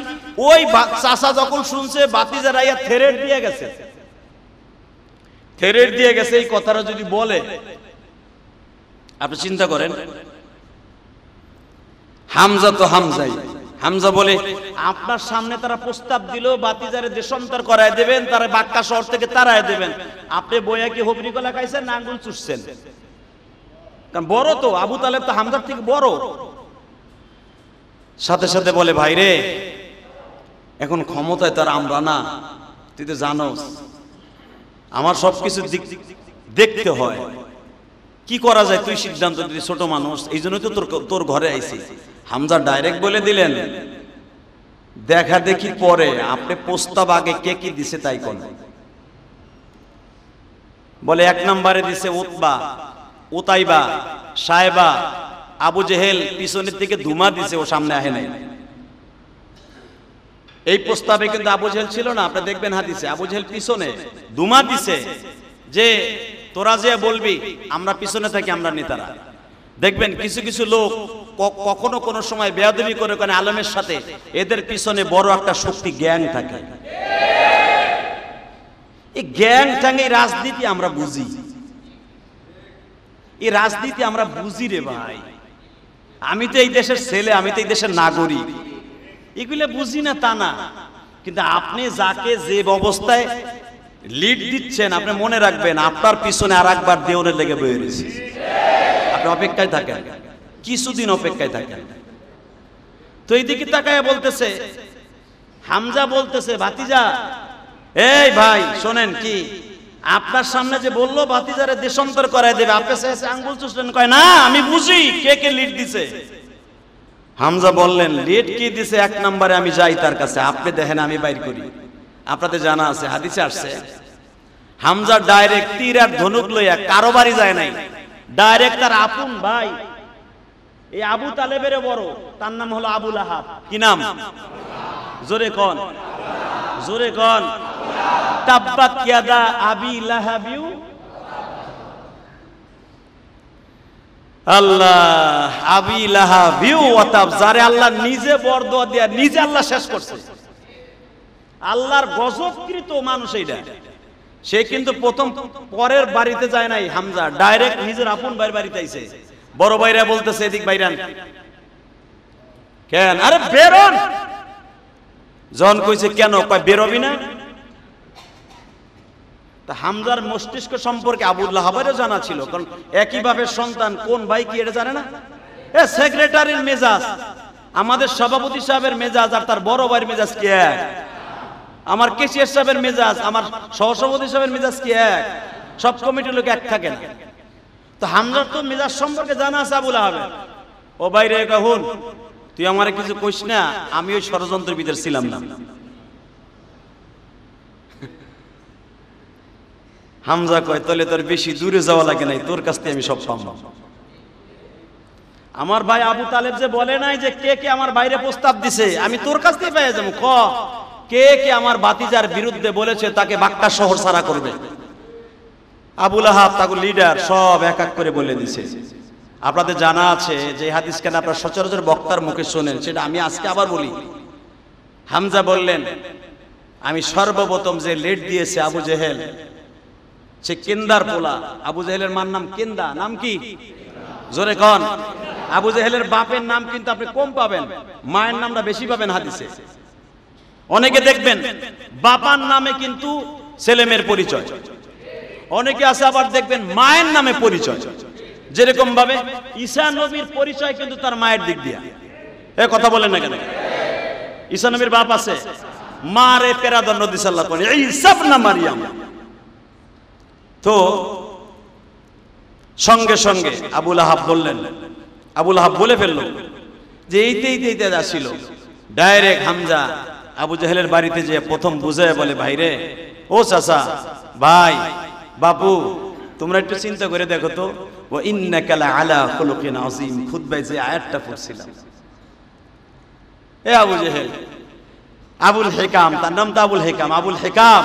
ওই চাচা যখন শুনছে ভাতিজা রাইয়া থেরেট দিয়ে গেছে, থেরেট দিয়ে গেছে, এই কথাটা যদি বলে আপনি চিন্তা করেন, হামজা তো হামজাই, হামজা বলে আপনার সামনে তারা প্রস্তাব দিল ভাতিজারে দেশান্তর করায় দেবেন, তারা বাক্কা শহর থেকে তাড়ায় দেবেন, আপনি বইয়া কি হবরি কলা খাইছেন না আঙ্গুল চুষছেন? কারণ বড় তো, আবু তালেব তো হামজার থেকে বড়। সাথে সাথে বলে, ভাই রে, এখন ক্ষমতায় তার আমরা না, তুই তো জানোস আমার সবকিছু দেখতে হয়, কি করা যায় তুই সিদ্ধান্ত দিলি, ছোট মানুষ, এই জন্য তো তোর ঘরে আইছি। হামজা ডাইরেক্ট বলে দিলেন, দেখা দেখি পরে, আপনি প্রস্তাব আগে কে কি দিছে তাই কোন। বলে 1 নম্বরে দিছে উতবা, উতাইবা, সাহেবা, আবু জেহেল পিছনের থেকে ধুমা দিছে, ও সামনে আহে নাই। এই প্রস্তাবে কিন্তু আবু জেহেল ছিল না, আপনি দেখবেন হাদিসে, আবু জেহেল পিছনে ধুমা দিছে, যে তোরা যে বলবি আমরা পিছনে থাকি, আমরা নেতারা। দেখবেন কিছু কিছু লোক কখনো কোনো সময় বেয়াদবি করে কোন আলেমের সাথে, এদের পিছনে বড় একটা শক্তি গ্যাং থাকে। এই গ্যাং ট্যাং এই রাজনীতি আমরা বুঝি, এই রাজনীতি আমরা বুঝি রে ভাই। আমি তো এই দেশের ছেলে, আমি তো এই দেশের নাগরিক, এগুলো বুঝি না তা না, কিন্তু আপনি যাকে যে অবস্থায় লিড দিচ্ছেন আপনি মনে রাখবেন আপনার পিছনে আর একবার দেওয়ারের লেগে বয়ে রয়েছে। আপনি অপেক্ষায় থাকেন, কিছুদিন অপেক্ষায় থাকেন। তো এইদিকে তাকায় বলতেছে, হামজা বলতেছে, ভাতিজা এই ভাই শোনেন, কি আপনার সামনে যে বললো ভাতিজারে দেশান্তর করায় দেবে, আপনি আঙ্গুল চুষলেন, কয় না আমি বুঝি কে কে লিড দিছে। হামজা বললেন, লিড কি দিছে এক নম্বরে আমি যাই তার কাছে, আপনি দেখেন আমি বাইর করি। আপনাদের জানা আছে, হাদিসে আসছে, হামজা ডাইরেক্ট তীর আর ধনুক লইয়া কারো বাড়ি যায় নাই, ডাইরেক্ট তার আপন ভাই এই আবু তালেবের বড়, তার নাম হলো আবু লাহাব। কি নাম? জোরে কোন, জোরে কোন। তাব্বাত ইয়াদা আবি লাহাবিউ, আল্লাহ আবি লাহাবিউ ওয়া তাব, যারে আল্লাহ নিজে বরদোয়া দিয়া নিজে আল্লাহ শেষ করছে। আল্লাহর গজবকৃত মানুষ এইটা। সে কিন্তু প্রথম পরের বাড়িতে যায় নাই, হামজা ডাইরেক্ট নিজের আপন ভাইয়ের বাড়িতে আইছে। বড় ভাইরা বলতেছে এদিক বাইরান, কেন? আরে বেরোন। জন কইছে কেন? কয় বেরোবি না। তা হামজার মস্তিষ্ক সম্পর্কে আবু লাহাবেরও জানা ছিল, কারণ একই ভাবে সন্তান, কোন ভাই কি এটা জানে না? এ সেক্রেটারির মেজাজ, আমাদের সভাপতি সাহেবের মেজাজ আর তার বড় ভাইয়ের মেজাজ কি এক? আমার কেশিয়ার সাহেবের মেজাজ আমার সহসভাপতি সাহেবের মেজাজ কি এক? সব কমিটির লোক এক থাকে না। তো হামজার তো মেজাজ সম্পর্কে জানা আছে আবু লাহাবের। ও বাইরে কহুন, তুই আমারে কিছু কইস না, আমি ওই ষড়যন্ত্রের ভিতর ছিলাম না। হামজা কয়, তাহলে তোর বেশি দূরে যাওয়া লাগে নাই, তোর কাছ থেকে আমি সব পাবো। আমার ভাই আবু তালেব যে বলে নাই যে কে কে আমার বাইরে প্রস্তাব দিছে, আমি তোর কাছ থেকে পেয়ে যাবো। ক কে কে আমার ভাতিজার বিরুদ্ধে বলেছে তাকে বাক্কা শহর ছাড়া করবে। আবু লাহাব তাকে লিডার সব এক এক করে বলে দিছে। আপনাদের জানা আছে যে হাদিস কেন আপনারা সচরাচর বক্তার মুখে শোনেন, সেটা আমি আজকে আবার বলি। হামজা বললেন, আমি সর্বপ্রথম যে লিড দিয়েছে আবু জেহেল, সে কেন্দার পোলা। আবু জেহেলের মার নাম কেন্দা। নাম কি? জোরে কন। আবু জেহেলের বাপের নাম কিন্তু আপনি কম পাবেন, মায়ের নামটা বেশি পাবেন হাদিসে। অনেকে দেখবেন বাবার নামে কিন্তু ছেলেমেয়ের পরিচয়, অনেকে আছে আবার দেখবেন মায়ের নামে পরিচয়। যেরকম ভাবে ঈসা নবীর পরিচয় কিন্তু তার মায়ের দিক দিয়া। এ কথা বলেন না কেন? ঈসা নবীর বাপ আছে, মারে পেরাদর নবী সাল্লাল্লাহু আলাইহি ওয়াসাল্লাম ঈসা ইবনে মারইয়াম। তো সঙ্গে সঙ্গে আবু লাহাব বললেন, আবু লাহাব বলে ফেললো যে এইতে আসছিল। ডাইরেক্ট হামজা আবু জাহেলের বাড়িতে যে প্রথম বুঝায় বলে, ভাই রে, ও চাচা, ভাই, বাপু, তোমরা একটু চিন্তা করে দেখো তো, ও ইন্নাকা লাআলা খুলুকিন আযীম, খুতবায় যে আয়াতটা পড়ছিলাম, এ আবু জাহেল, আবুল হিকাম, তার নাম তো আবুল হিকাম, আবুল হিকাম।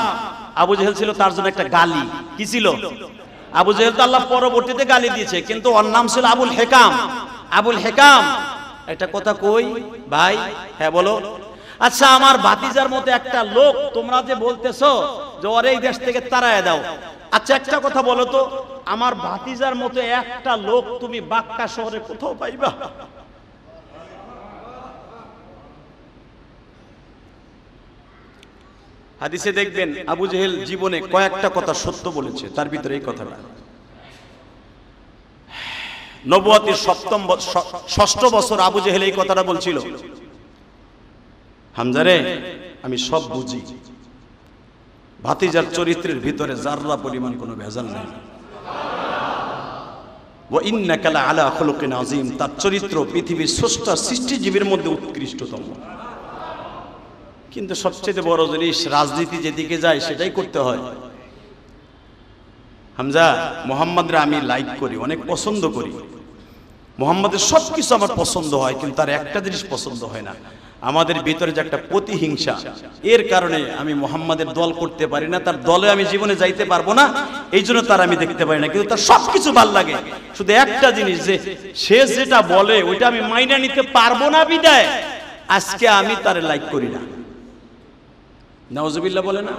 আবু জাহেল ছিল তার জন্য একটা গালি। কি ছিল? আবু জাহেল তো আল্লাহ পরবর্তীতে গালি দিয়েছে, কিন্তু ওর নাম ছিল আবুল হিকাম। আবুল হিকাম, একটা কথা কই ভাই। হ্যাঁ বলো। আচ্ছা, আমার ভাতিজার মতো একটা লোক তোমরা যে বলতেছো যে ওর এই দেশ থেকে তাড়ায় দাও, আচ্ছা একটা কথা বলো তো, আমার ভাতিজার মতো একটা লোক তুমি বাক্কা শহরে কোথাও পাইবা? হাদিসে দেখবেন আবু জেহেল জীবনে কয়েকটা কথা সত্য বলেছে, তার ভিতরে এই কথাটা। নবুয়তের ষষ্ঠ বছর আবু জেহেল এই কথাটা বলছিল, হামজারে, আমি সব বুঝি, ভাতিজার চরিত্রের ভিতরে যাররা পরিমাণ কোনো ভেজাল নেই। ওয়া ইন্নাকা লাআলা খুলুকিন আযীম, তার চরিত্র পৃথিবীর স্রষ্টা সৃষ্টিজীবীর মধ্যে উৎকৃষ্টতম। কিন্তু সবচেয়ে বড় জিনিস, রাজনীতি যেদিকে যায় সেটাই করতে হয়। হামজা, মোহাম্মদরে আমি লাইক করি, অনেক পছন্দ করি, মোহাম্মদের সবকিছু আমার পছন্দ হয়, কিন্তু তার একটা জিনিস পছন্দ হয় না, আমাদের ভিতরে যে একটা প্রতিহিংসা, এর কারণে আমি মুহাম্মাদের দল করতে পারি না, তার দলে আমি জীবনে যাইতে পারবো না, এই জন্য তার আমি দেখতে পারি না। কিন্তু তার সবকিছু ভাল লাগে, শুধু একটা জিনিস, যে সে যেটা বলে ওইটা আমি মাইনা নিতে পারবো না, বিদায় আজকে আমি তার লাইক করি না। নাউজুবিল্লাহ বলে না?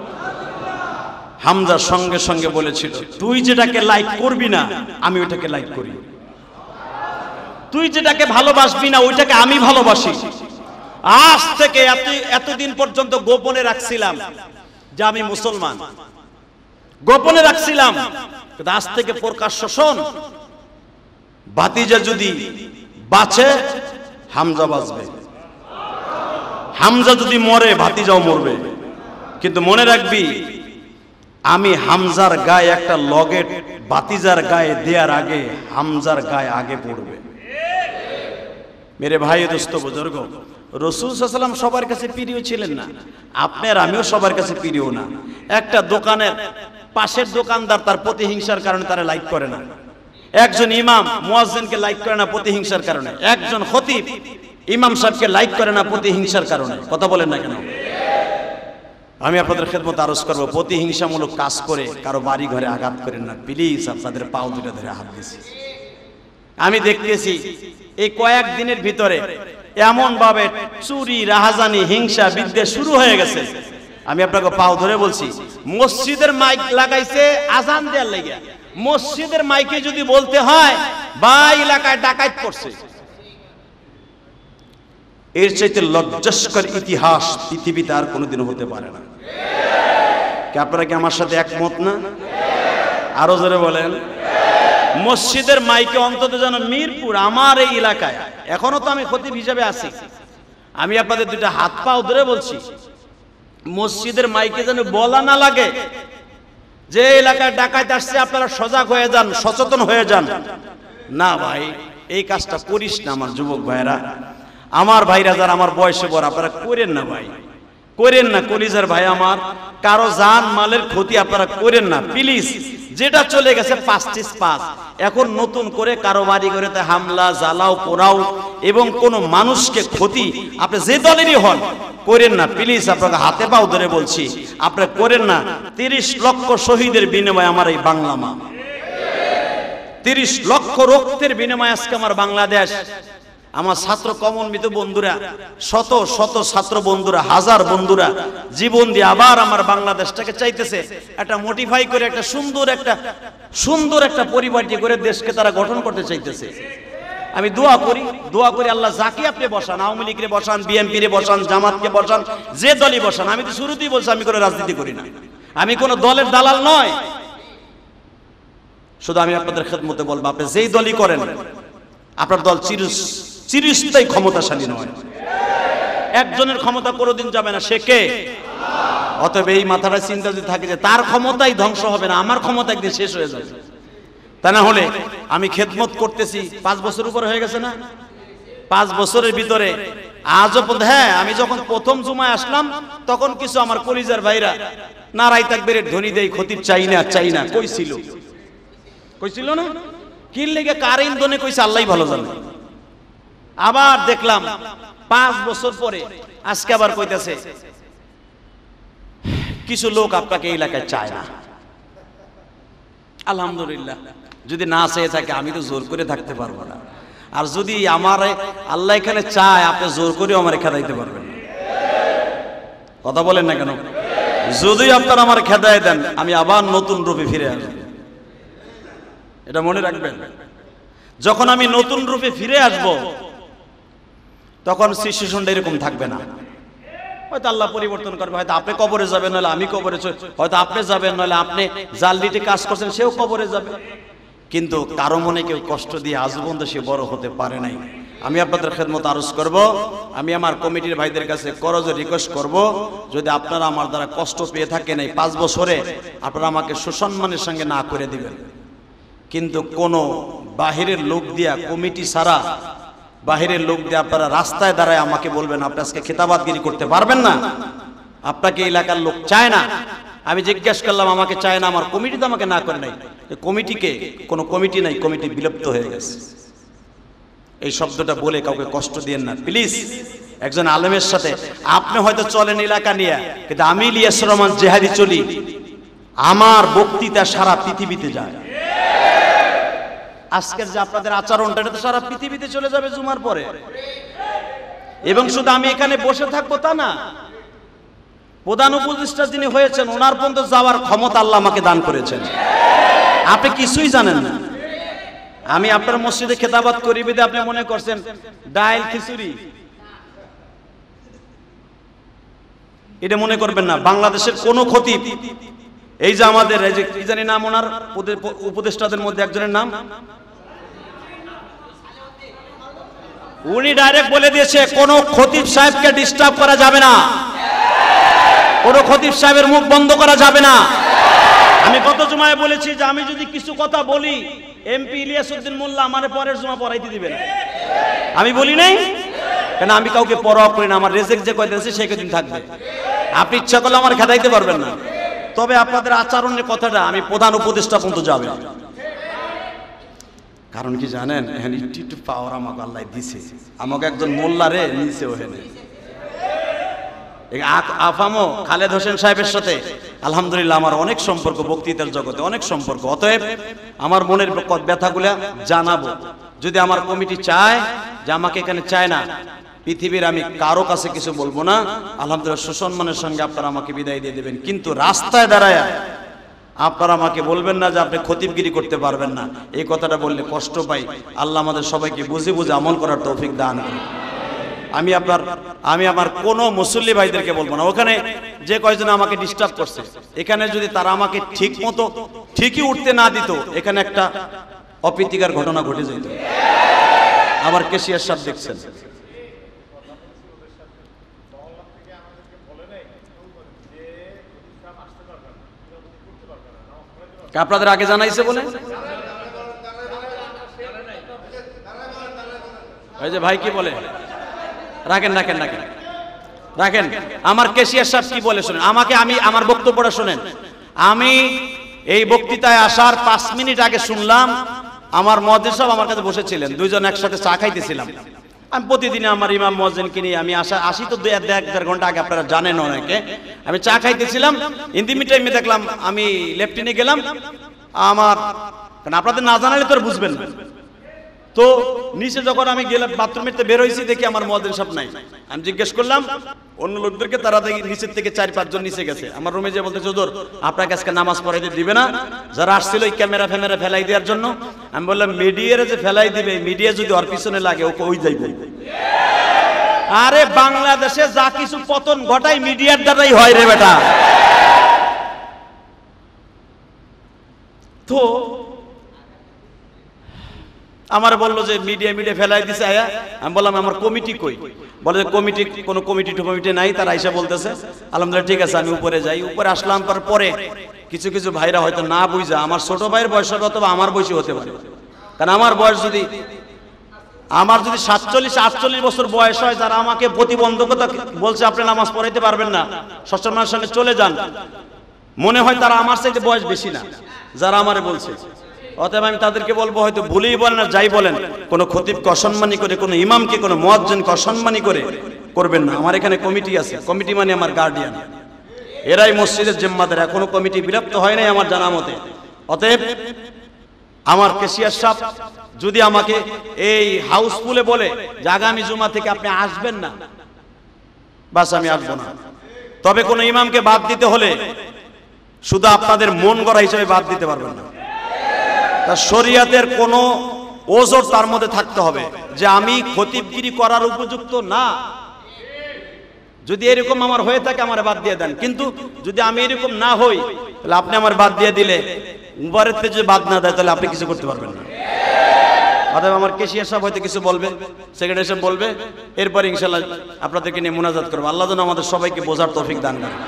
হামজা সঙ্গে সঙ্গে বলেছিল, তুই যেটাকে লাইক করবি না আমি ওইটাকে লাইক করি, তুই যেটাকে ভালোবাসবি না ওইটাকে আমি ভালোবাসি। আজ থেকে এতদিন পর্যন্ত গোপনে রাখছিলাম যে আমি মুসলমান, গোপনে রাখছিলাম, কিন্তু আজ থেকে প্রকাশ্য শোন, ভাতিজা যদি বাঁচে হামজা বাঁচবে, হামজা যদি মরে ভাতিজাও মরবে। কিন্তু মনে রাখবি, আমি হামজার গায়ে একটা লগেট ভাতিজার গায়ে দেওয়ার আগে হামজার গায়ে আগে পড়বে। মেরে ভাই দোস্ত বুজুর্গ, রাসূল সাল্লাল্লাহু আলাইহি ওয়াসাল্লাম সবার কাছে প্রিয় ছিলেন না, আপনার আমিও সবার কাছে প্রিয় না। একটা দোকানের পাশের দোকানদার তার প্রতিহিংসার কারণে তারা লাইক করে না, একজন ইমাম মুয়াজ্জিনকে লাইক করে না প্রতিহিংসার কারণে, একজন খতিব ইমাম সাহেবকে লাইক করে না প্রতিহিংসার কারণে। কথা বলেন না কেন? আমি আপনাদের খেদমত আরজ করব, প্রতিহিংসামূলক কাজ করে কারো বাড়ি ঘরে আঘাত করেন না প্লিজ, আপনাদের পাও দুটো ধরে হাত দিয়েছি। আমি দেখতেছি এই কয়েক দিনের ভিতরে এমন ভাবে চুরি, রাহাজানি, হিংসা, বিদ্বেষ শুরু হয়ে গেছে। আমি আপনাকে পাও ধরে বলছি, মসজিদের মাইক লাগাইছে আজান দেওয়ার লেগে, মসজিদের মাইকে যদি বলতে হয় বা এলাকায় ডাকাত করছে, এর চাইতে লজ্জাস্কর ইতিহাস পৃথিবীতে আর কোনোদিন হতে পারে না। কি আপনারা কি আমার সাথে একমত না? আরো জোরে বলেন। মসজিদের মাইকে অন্তত যেন মিরপুর, আমার এই এলাকায়, এখনো তো আমি খতিব হিসাবে আছি, আমি আপনাদের দুইটা হাত পাও ধরে বলছি, মসজিদের মাইকে যেন বলা না লাগে যে এলাকায় ডাকাত আসছে, আপনারা সজাগ হয়ে যান, সচেতন হয়ে যান। না ভাই, এই কাজটা করিস না আমার যুবক ভাইরা, আমার ভাইরা যারা আমার বয়সে বড়, আপনারা করেন না ভাই, করেন না। কলিজার ভাই আমার, কারো জান মালের ক্ষতি আপনারা করেন না প্লিজ। যেটা চলে গেছে 5-5, এখন নতুন করে কারো বাড়ি করে হামলা, জ্বালাও, পোড়াও এবং কোন মানুষকে ক্ষতি আপনি যে দলেরই হন করেন না প্লিজ। আপনাকে হাতে পাও ধরে বলছি, আপনারা করেন না। 30 লক্ষ শহীদের বিনিময়ে আমার এই বাংলা মা, 30 লক্ষ রক্তের বিনিময়ে আজকে আমার বাংলাদেশ, আমার ছাত্র কমলমিত বন্ধুরা, শত শত ছাত্র বন্ধুরা, হাজার বন্ধুরা জীবন দিয়ে আবার আমার বাংলাদেশটাকে চাইতেছে একটা মোটিফাই করে, একটা সুন্দর একটা পরিপাটি করে দেশকে তারা গঠন করতে চাইতেছে। আমি দোয়া করি আল্লাহ যাকে আপনি বসান, আওয়ামী লীগকে বসান, বিএনপি রে বসান, জামাতকে বসান, যে দলই বসান। আমি তো শুরুতেই বলছি আমি কোনো রাজনীতি করি না, আমি কোনো দলের দালাল নয়। শুধু আমি আপনাদের খেদমতে বলবো, আপনি যেই দলই করেন আপনার দল চিরস্থায়ী ক্ষমতাশালী নয়, একজনের ক্ষমতা কোনোদিন যাবে না, সে কে? অতএব এই মাথাটা চিন্তা যদি থাকে যে তার ক্ষমতাই ধ্বংস হবে না, আমার ক্ষমতা একদিন শেষ হয়ে যাবে। তা না হলে আমি খেদমত করতেছি 5 বছর উপরে হয়ে গেছে না, 5 বছরের ভিতরে আজও হ্যাঁ, আমি যখন প্রথম জুমায় আসলাম তখন কিছু আমার কলিজার ভাইরা নারাই তাকবীরের ধ্বনি দেই, খতিব চাই না কইছিল না, কি লেগে কার ইন্ধনে কইছে আল্লাহই ভালো জানে। আবার দেখলাম 5 বছর পরে আজকে আবার কইতাছে কিছু লোক আপনাকে এই এলাকায় চায় না। আলহামদুলিল্লাহ, যদি না চেয়ে থাকে আমি তো জোর করে থাকতে পারবো না, আর যদি আমার আল্লাহ এখানে চায় আপনি জোর করেও আমার খেদাইতে পারবেন না। কথা বলেন না কেন? যদি আপনারা আমার খেদায় দেন আমি আবার নতুন রূপে ফিরে আসবো, এটা মনে রাখবেন। যখন আমি নতুন রূপে ফিরে আসব তখন সিচুয়েশনটা এরকম থাকবে না, হয়তো আল্লাহ পরিবর্তন করবে, হয়তো আপনি কবরে যাবেন, নাহলে আমি কবরে, হয়তো আপনি যাবেন, নাহলে আপনি জালদিতে কাজ করছেন সেও কবরে যাবে। কিন্তু কারো মনে কেউ কষ্ট দিয়ে আজ পর্যন্ত সে বড় হতে পারে নাই। আমি আপনাদের খেদমত আরজ করব, আমি আমার কমিটির ভাইদের কাছে করজে রিকোয়েস্ট করব, যদি আপনারা আমার দ্বারা কষ্ট পেয়ে থাকেন এই 5 বছরে, আপনারা আমাকে সুসম্মানের সঙ্গে না করে দিবেন। কিন্তু কোন বাহিরের লোক দিয়া, কমিটি ছাড়া বাহিরের লোক দিয়ে আপনারা রাস্তায় দাঁড়ায় আমাকে বলবেন আপনি আজকে খেতাবাদগিরি করতে পারবেন না, আপনাকে এলাকার লোক চায় না। আমি জিজ্ঞাসা করলাম আমাকে চায় না, আমার কমিটি তো আমাকে না করে নাই। কমিটিকে কোনো কমিটি নাই, কমিটি বিলুপ্ত হয়ে গেছে। এই শব্দটা বলে কাউকে কষ্ট দিয়েন না প্লিজ। একজন আলেমের সাথে আপনি হয়তো চলেন এলাকা নিয়ে, কিন্তু আমি ইলিয়াস রহমান জেহাদি চলি, আমার বক্তৃতা সারা পৃথিবীতে যায়। আজকের যে আপনাদের আচরণটা, এটা তো সারা পৃথিবীতে চলে যাবে জুমার পরে। এবং শুধু আমি এখানে বসে থাকবো তা না, প্রধান উপদেষ্টা যিনি হয়েছেন ওনার পর্যন্ত যাওয়ার ক্ষমতা আল্লাহ আমাকে দান করেছেন। আপনি কিছুই জানেন না। আমি আপনার মসজিদে খেতাবাত করি বিদে আপনি মনে করছেন ডাইল খিচুড়ি, এটা মনে করবেন না। বাংলাদেশের কোন খতিব, এই যে আমাদের এই যে কি জানি নাম ওনার উপদেষ্টাদের মধ্যে একজনের নাম, উনি ডাইরেক্ট বলে দিয়েছে কোন খতিব সাহেবকে ডিস্টার্ব করা যাবে না, কোন খতিব সাহেবের মুখ বন্ধ করা যাবে না। আমি গত জুমায় বলেছি যে আমি যদি কিছু কথা বলি এমপি ইলিয়াস উদ্দিন মোল্লা আমারে পরের জুমা পড়াইতে দিবে না। আমি বলি নাই কেন, আমি কাউকে পরোয়া করি না। আমার রেজেক যে কয়দিন আছে সেই কয়দিন থাকবে। আপনি ইচ্ছা করলে আমার খেদাইতে পারবেন না। তবে আপনাদের আচরণের কথাটা আমি প্রধান উপদেষ্টা পর্যন্ত যাবে। কারণ কি জানেন, এখানে একটু পাওয়ার আমাকে আল্লাহ দিছে, আমাকে একজন মোল্লারে নিচে ওখানে আফামো খালেদ হোসেন সাহেবের সাথে আলহামদুলিল্লাহ আমার অনেক সম্পর্ক, বক্তৃতার জগতে অনেক সম্পর্ক। অতএব আমার মনের ব্যথাগুলা জানাবো। যদি আমার কমিটি চায় যে আমাকে এখানে চায় না, পৃথিবীর আমি কারো কাছে কিছু বলবো না, আলহামদুলিল্লাহ সুসম্মানের সঙ্গে আপনারা আমাকে বিদায় দিয়ে দেবেন। কিন্তু রাস্তায় দাঁড়ায় আপনারা আমাকে বলবেন না যে আপনি খতিবগিরি করতে পারবেন না। এই কথাটা বললে কষ্ট পাই। আল্লাহ আমাদের সবাইকে বুঝে বুঝে আমল করার তৌফিক দান করুন। আমি আমার কোনো মুসল্লি ভাইদেরকে বলবো না। ওখানে যে কয়জন আমাকে ডিস্টার্ব করছে, এখানে যদি তারা আমাকে ঠিক মতো ঠিকই উঠতে না দিত, এখানে একটা অপ্রীতিকর ঘটনা ঘটে যেত। আবার কেশিয়ার সাহেব দেখছেন, আপনাদের আগে জানাইছে বলে ওই যে ভাই কি বলে, রাখেন রাখেন রাখেন রাখেন। আমার কেশিয়ার সাহেব কি বলে শুনেন, আমাকে আমার বক্তব্যটা শুনেন। আমি এই বক্তৃতায় আসার 5 মিনিট আগে শুনলাম আমার মুয়াজ্জিন সাহেব আমার কাছে বসেছিলেন, দুইজন একসাথে চা খাইতেছিলাম। আমি প্রতিদিন আমার ইমাম মুয়াজ্জিনকে নিয়ে আমি আসি তো 1-1.5 ঘন্টা আগে, আপনারা জানেন অনেকে। আমি চা খাইতেছিলাম, ইন্দিমি টাইমে দেখলাম আমি লেফটিনে গেলাম। আমার আপনাদের না জানালে তো বুঝবেন না। তো নিচে যখন আমি গেলাম বাথরুমের বের হয়েছি, দেখি আমার মুয়াজ্জিন সাহেব নাই। আমি জিজ্ঞেস করলাম অন্য লোকদেরকে, তারা দেখি নিচের থেকে 4-5 জন নিচে গেছে। আমার রুমে যে বলতে, হুজুর আপনাকে আজকে নামাজ পড়াইতে দিবে না, যারা আসছিল এই ক্যামেরা ফ্যামেরা ফেলাই দেওয়ার জন্য। আমি বললাম মিডিয়ারে যে ফেলাই দিবে, মিডিয়া যদি ওর পিছনে লাগে ওকে ওই যাইবে। আরে বাংলাদেশে যা কিছু পতন ঘটাই মিডিয়ার দ্বারাই হয় রে বেটা। তো আমার বললো যে মিডিয়া ফেলাই দিছে আয়া। আমি বললাম আমার কমিটি কই, বলে যে কোনো কমিটি নাই। তারা আইসা বলতেছে আলহামদুলিল্লাহ ঠিক আছে, আমি উপরে যাই। উপরে আসলাম, পরে কিছু কিছু ভাইরা হয়তো না বুঝা, আমার ছোট ভাইয়ের বয়স হবে অথবা আমার বয়সী হতে পারে। কারণ আমার বয়স যদি 47-48 বছর বয়স হয়, যারা আমাকে প্রতিবন্ধকতা বলছে আপনি নামাজ পড়াইতে পারবেন না, সচ্ছলমানের সঙ্গে চলে যান, মনে হয় তারা আমার চাইতে বয়স বেশি না যারা আমারে বলছে। অতএব আমি তাদেরকে বলবো, হয়তো ভুলেই বলেন আর যাই বলেন, কোনো খতিবকে অসম্মানী করে, কোনো ইমামকে, কোনো মুয়াজ্জিনকে অসম্মানী করে করবেন না। আমার এখানে কমিটি আছে, কমিটি মানে আমার গার্ডিয়ান, এরাই মসজিদের জিম্মাদার। এখনো কমিটি বিলুপ্ত হয় নাই আমার জানা মতে। অতএব আমার কেশিয়ার সাহেব যদি আমাকে এই হাউসফুলে বলে যে আগামী জুমা থেকে আপনি আসবেন না, বাস আমি আসবো না। তবে কোনো ইমামকে বাদ দিতে হলে শুধু আপনাদের মন গড়া হিসেবে বাদ দিতে পারবেন না। তার শরীয়তের কোনো ওজোর তার মধ্যে থাকতে হবে যে আমি খতিবগিরি করার উপযুক্ত না। যদি এরকম আমার হয়ে থাকে আমার বাদ দিয়ে দেন, কিন্তু যদি আমি এরকম না হই তাহলে আপনি আমার বাদ দিয়ে দিলে, উবারের থেকে যদি বাদ না দেয় তাহলে আপনি কিছু করতে পারবেন না। অতএব আমার কেশিয়ার সাহেব হয়তো কিছু বলবে, সেক্রেটারি সাহেব বলবে, এরপর ইনশাআল্লাহ আপনাদেরকে নিয়ে মুনাজাত করবো। আল্লাহ যেন আমাদের সবাইকে বোঝার তৌফিক দান করেন।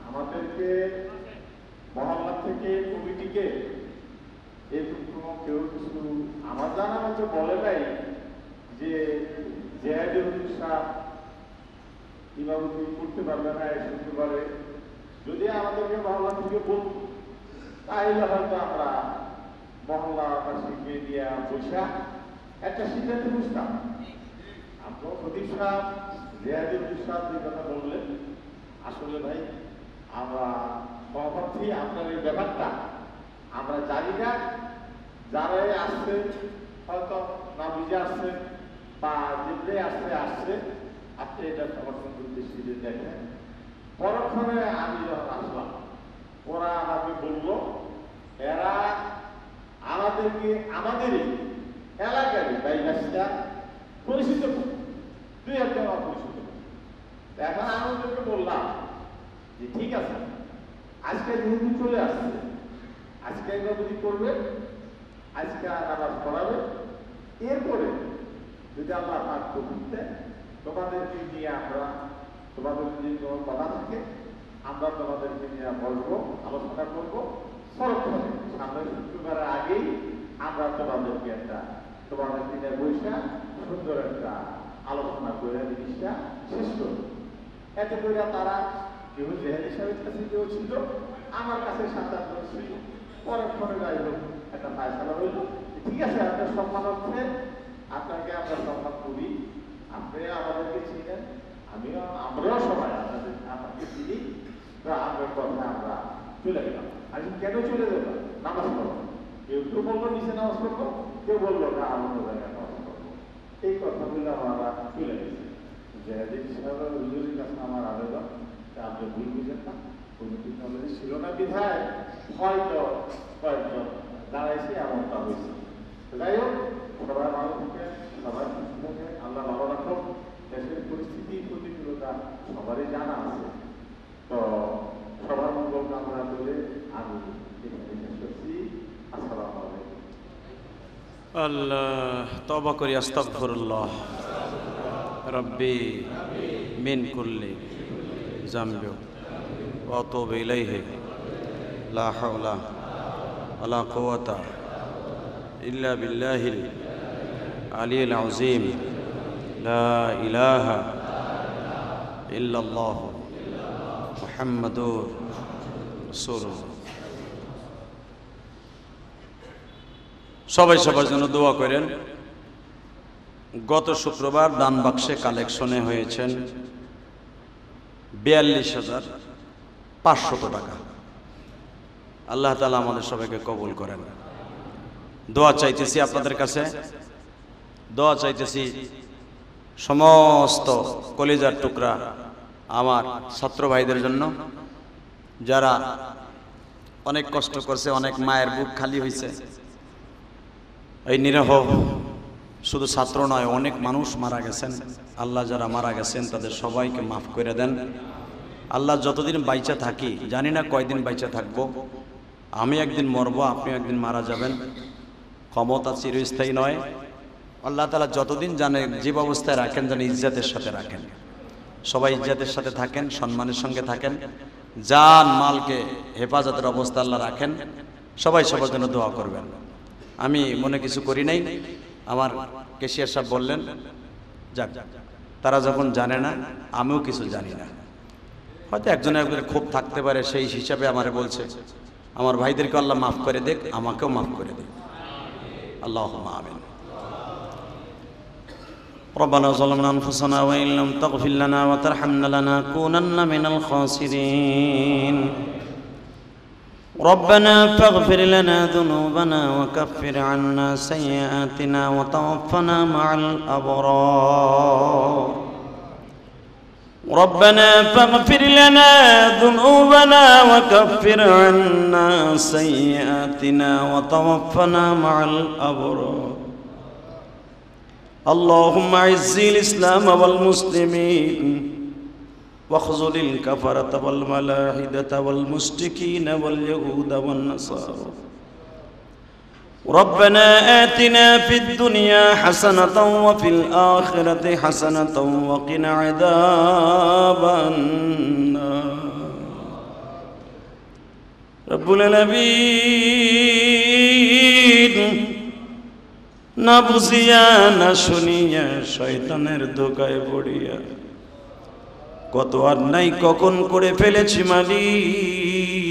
আমাদেরকে মহল্লা থেকে কমিটিকে কেউ কিছু আমার জানা মতো বলে নাই যে জেহাদুল সাহেব ইমামতি করতে পারবে না এই শুক্রবারে, যদি আমাদেরকে মহল্লা থেকে বলতো তাহলে হয়তো আমরা মহল্লাবাসীকে দিয়ে বৈশা একটা সিদ্ধান্তে বুঝতাম। আপনার প্রদীপ সাহেব জেহাদুল সাহেব যে কথা বললেন, আসলে ভাই আমরা সভাপতি আপনার এই ব্যাপারটা আমরা জানি না, যারাই আসছে হয়তো না বুঝে আসছে বা যেতে আসছে আপনি এটা সমর্থন করতে শিখে দেখেন। পরক্ষণে আমি যখন আসলাম ওরা আমাকে বললো এরা আমাদেরকে আমাদেরই এলাকারই বাইশটা পরিচিত, দুই একজন অপরিচিত। এখন আমি ওদেরকে বললাম যে ঠিক আছে, আজকে যেহেতু চলে আসছে, আজকে যদি করবে, আজকে নামাজ পড়াবে, এরপরে যদি আল্লাহ পাক তৌফিক দেয় তোমাদেরকে নিয়ে আমরা, তোমাদের যদি কোনো কথা থাকে আমরা তোমাদেরকে নিয়ে বসবো, আলোচনা করবো। পরক্ষণে সামনের শুক্রবারের আগেই আমরা তোমাদেরকে একটা তোমাদের দিনে বৈশা সুন্দর একটা আলোচনা করে জিনিসটা শেষ করব। এতে করে তারা কেউ জেহেদ সাহেবের কাছে কেউ ছিল, আমার কাছে ৭-৮ ছিল। পরক্ষণে যাই হোক একটা ফায়সালা হইল, ঠিক আছে আপনার সম্মান হচ্ছে, আপনাকে আমরা সম্মান করি, আপনি আমাদেরকে চিনেন, আমরাও সবাই আপনাকে চিনি, তো আপনার কথা আমরা চলে গেলাম। আমি কেন চলে গেলাম? নামাজ পড়বো। কেউ কেউ বললো নিচে নামাজ পড়বো, কেউ বললো না অন্য জায়গায় নামাজ পড়বো। এই কথা বললে আমরা চলে গেছি। জেহাদিন সাহেবের হুজুরের কাছে আমার আবেদন, আপনি ভুল বুঝেন না, কমিটি নলেজ ছিল না বিধায় হয়তো কয়েকজন দাঁড়াইছে, এমনটা হয়েছে। যাই হোক, সবাই ভালো থাকে, সবাই সুস্থ থাকে, আল্লাহ ভালো রাখুন। দেশের পরিস্থিতি প্রতিকূলতা সবারই জানা আছে, তো সবার মঙ্গল কামনা করে আমি এখানে শেষ করছি। আসসালামু আলাইকুম। আল্লাহ তওবা করি, আস্তাগফিরুল্লাহ রব্বি মিন কুল্লি যামবি ওয়া আতুবু ইলাইহি লা হাওলা ওয়ালা কুওয়াতা ইল্লা বিল্লাহিল আলিয়্যিল আযীম লা ইলাহা ইল্লাল্লাহ মুহাম্মাদুর রাসূলুল্লাহ। সবাই সবার জন্য দোয়া করেন। গত শুক্রবার দান বাক্সে কালেকশনে হয়েছেন ৪২,৫০০ টাকা। আল্লাহ তাআলা আমাদের সবাইকে কবুল করেন। দোয়া চাইতেছি আপনাদের কাছে, দোয়া চাইতেছি সমস্ত কলিজার টুকরা আমার ছাত্র ভাইদের জন্য, যারা অনেক কষ্ট করছে, অনেক মায়ের বুক খালি হয়েছে। এই নিরহ শুধু ছাত্র নয়, অনেক মানুষ মারা গেছেন। আল্লাহ যারা মারা গেছেন তাদের সবাইকে মাফ করে দেন। আল্লাহ যতদিন বাইচা থাকি, জানি না কয়দিন বাইচা থাকবো, আমি একদিন মরবো, আপনি একদিন মারা যাবেন, ক্ষমতা চিরস্থায়ী নয়। আল্লাহ তাআলা যতদিন জানে যে অবস্থায় রাখেন যেন ইজ্জতের সাথে রাখেন। সবাই ইজ্জতের সাথে থাকেন, সম্মানের সঙ্গে থাকেন, জান মালকে হেফাজতের অবস্থা আল্লাহ রাখেন। সবাই সবার জন্য দোয়া করবেন। আমি মনে কিছু করি নাই, আমার কেশিয়ার সাহেব বললেন, যাক তারা যখন জানে না আমিও কিছু জানি না, হয়তো একজনের একজনের ক্ষোভ থাকতে পারে, সেই হিসাবে আমারে বলছে। আমার ভাইদেরকে আল্লাহ মাফ করে দেখ, আমাকেও মাফ করে দেখ, আল্লাহুম্মা আমিন। ربنا ظلمنا أنفسنا وإن لم تغفر لنا وترحمنا لنكونن من الخاسرين. ربنا فاغفر لنا ذنوبنا وكفر عنا سيئاتنا وتوفنا مع الأبرار. ربنا فاغفر لنا ذنوبنا وكفر عنا سيئاتنا وتوفنا مع الأبرار. اللهم اعز الإسلام والمسلمين واخذل الكفرة والملاحدة والمشركين واليهود والنصارى. ربنا آتنا في الدنيا حسنة وفي الآخرة حسنة وقنا عذاب النار. رب العالمين না বুঝিয়া না শুনিয়া শয়তানের ধোকায় পড়িয়া কত অন্যায় কখন করে ফেলেছি মালিক,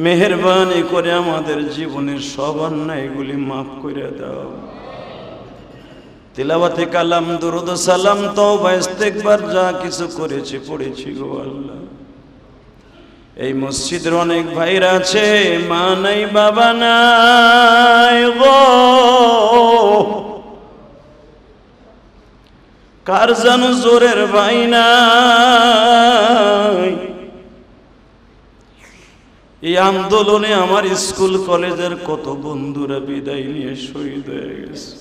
মেহেরবানি করে আমাদের জীবনের সব অন্যায়গুলি মাফ করে দাও। তিলাওয়াতে কালাম, দুরূদ সালাম, তওবা ইস্তেগফার যা কিছু করেছি পড়েছি গো আল্লাহ। এই মসজিদের অনেক ভাইরা আছে, মা নাই বাবা নাই গো, কার জানো জোরের ভাই নাই। এই আন্দোলনে আমার স্কুল কলেজের কত বন্ধুরা বিদায় নিয়ে শহীদ হয়ে গেছে।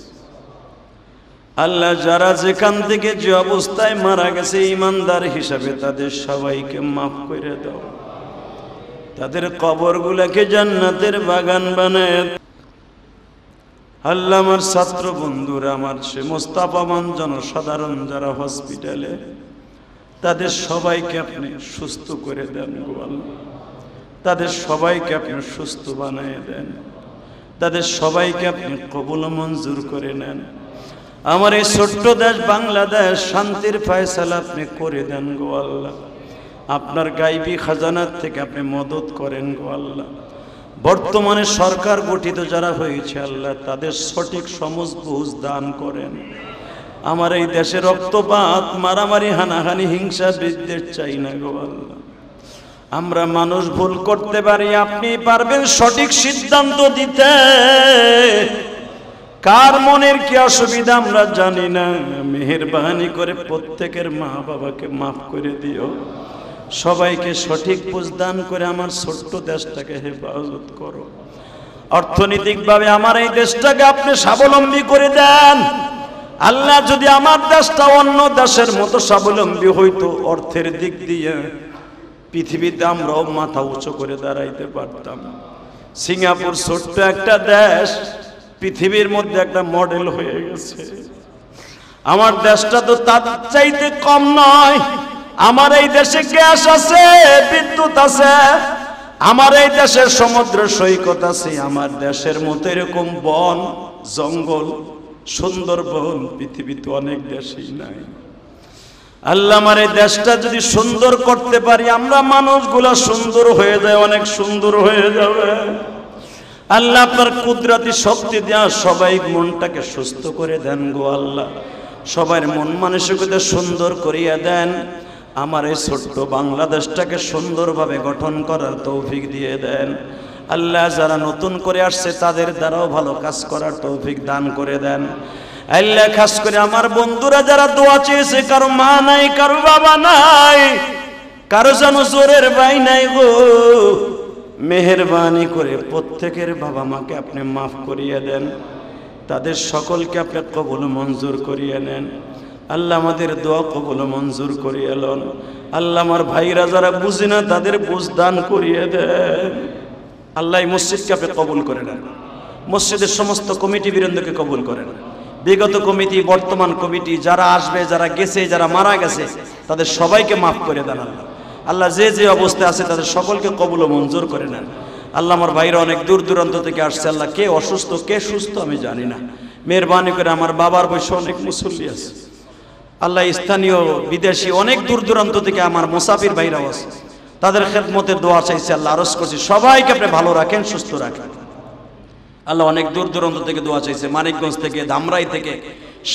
আল্লাহ, যারা যেখান থেকে যে অবস্থায় মারা গেছে ইমানদার হিসাবে তাদের সবাইকে মাফ করে দাও, তাদের কবরগুলোকে জান্নাতের বাগান বানায়। আল্লাহ, আমার ছাত্র বন্ধুরা, আমার সে মোস্তাফামান জনসাধারণ যারা হসপিটালে, তাদের সবাইকে আপনি সুস্থ করে দেন গো আল্লাহ, তাদের সবাইকে আপনি সুস্থ বানিয়ে দেন, তাদের সবাইকে আপনি কবুল মঞ্জুর করে নেন। আমার এই ছোট্ট দেশ বাংলাদেশ শান্তির ফয়সালা আপনি করে দেন গো আল্লাহ। আপনার গাইবী খাজানার থেকে আপনি মদত করেন গো আল্লাহ। বর্তমানে সরকার গঠিত যারা হয়েছে আল্লাহ, তাদের সঠিক সমঝ বুঝ দান করেন। আমার এই দেশে রক্তপাত, মারামারি, হানাহানি, হিংসা, বিদ্বেষ চাই না গো আল্লাহ। আমরা মানুষ ভুল করতে পারি, আপনি পারবেন সঠিক সিদ্ধান্ত দিতে। কার মনের কি অসুবিধা আমরা জানি না, মেহেরবানি করে প্রত্যেকের মা বাবাকে মাফ করে দিও, সবাইকে সঠিক বুঝ দান করে আমার ছোট্ট দেশটাকে হেফাজত করো। অর্থনৈতিকভাবে আমার এই দেশটাকে আপনি স্বাবলম্বী করে দেন আল্লাহ। যদি আমার দেশটা অন্য দেশের মতো স্বাবলম্বী হইতো অর্থের দিক দিয়ে, পৃথিবীতে আমরাও মাথা উঁচু করে দাঁড়াইতে পারতাম। সিঙ্গাপুর ছোট্ট একটা দেশ, পৃথিবীর মধ্যে একটা মডেল হয়ে গেছে। আমার দেশটা তো তার চাইতে কম নয়। আমার এই দেশে গ্যাস আছে, বিদ্যুৎ আছে, আমার এই দেশের সমুদ্র সৈকত আছে। আমার দেশের মতো এরকম বন জঙ্গল সুন্দর বন পৃথিবীতে অনেক দেশেই নাই। আল্লাহ, আমার এই দেশটা যদি সুন্দর করতে পারি, আমরা মানুষগুলা সুন্দর হয়ে যায়, অনেক সুন্দর হয়ে যাবে। আল্লাহ, আপনার কুদরতি শক্তি দেয়া সবাই মনটাকে সুস্থ করে দেন গো আল্লাহ। সবার মন মানসিকতা সুন্দর করিয়া দেন। আমার এই ছোট্ট বাংলাদেশটাকে সুন্দরভাবে গঠন করার তৌফিক দিয়ে দেন আল্লাহ। যারা নতুন করে আসছে তাদের দ্বারাও ভালো কাজ করার তৌফিক দান করে দেন আল্লাহ। খাস করে আমার বন্ধুরা যারা দোয়া চেয়েছে, কারো মা নাই, কারো বাবা নাই, কারো যেন জোরের ভাই নাই গো, মেহেরবানি করে প্রত্যেকের বাবা মাকে আপনি মাফ করিয়ে দেন, তাদের সকলকে আপনি কবুল মঞ্জুর করিয়ে নেন আল্লাহ। আমাদের দোয়া কবুল মঞ্জুর করিয়ে লন আল্লাহ। আমার ভাইরা যারা বুঝে না তাদের বুঝ দান করিয়ে দেন আল্লাহ। এই মসজিদকে আপনি কবুল করে নেন, মসজিদের সমস্ত কমিটি বৃন্দকে কবুল করেন। বিগত কমিটি, বর্তমান কমিটি, যারা আসবে, যারা গেছে, যারা মারা গেছে, তাদের সবাইকে মাফ করে দেন আল্লাহ। আল্লাহ, যে যে অবস্থায় আছে তাদের সকলকে কবুল ও মঞ্জুর করে নেন আল্লাহ। আমার ভাইরা অনেক দূর দূরান্ত থেকে আসছে আল্লাহ, কে অসুস্থ কে সুস্থ আমি জানি না, মেহেরবানি করে আমার বাবার বয়সে অনেক মুসল্লি আছে আল্লাহ। স্থানীয় বিদেশি অনেক দূর দূরান্ত থেকে আমার মুসাফির ভাইরাও আছে, তাদের খেদমতের দোয়া চাইছে আল্লাহ, আরজ করছি সবাইকে আপনি ভালো রাখেন, সুস্থ রাখেন আল্লাহ। অনেক দূর দূরান্ত থেকে দোয়া চাইছে, মানিকগঞ্জ থেকে, ধামরাই থেকে,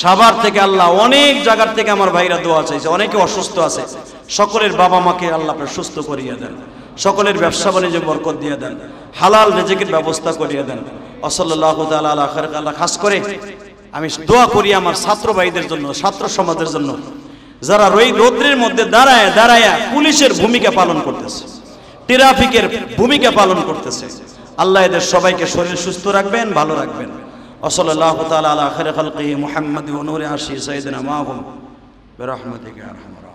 সাভার থেকে, আল্লাহ অনেক জায়গার থেকে আমার ভাইরা দোয়া চাইছে। অনেকে অসুস্থ আছে, সকলের বাবা মাকে আল্লাহ আপনি সুস্থ করিয়ে দেন, সকলের ব্যবসা বাণিজ্যে বরকত দিয়ে দেন, হালাল রিজিকের ব্যবস্থা করিয়ে দেন। সাল্লাল্লাহু তাআলা আলা খায়র। আল্লাহ, খাস করে আমি দোয়া করি আমার ছাত্র ভাইদের জন্য, ছাত্র সমাজের জন্য, যারা রৌদ্রের মধ্যে দাঁড়ায় দাঁড়ায় পুলিশের ভূমিকা পালন করতেছে, ট্রাফিকের ভূমিকা পালন করতেছে আল্লাহ, এদের সবাইকে শরীর সুস্থ রাখবেন, ভালো রাখবেন। সাল্লাল্লাহু তাআলা আলা খায়রি খালকিহি মুহাম্মাদ ওয়া নূরি আরশি সাইয়্যিদিনা মাহুম বিরহমাতিকা ইয়া আরহামার রাহিমিন।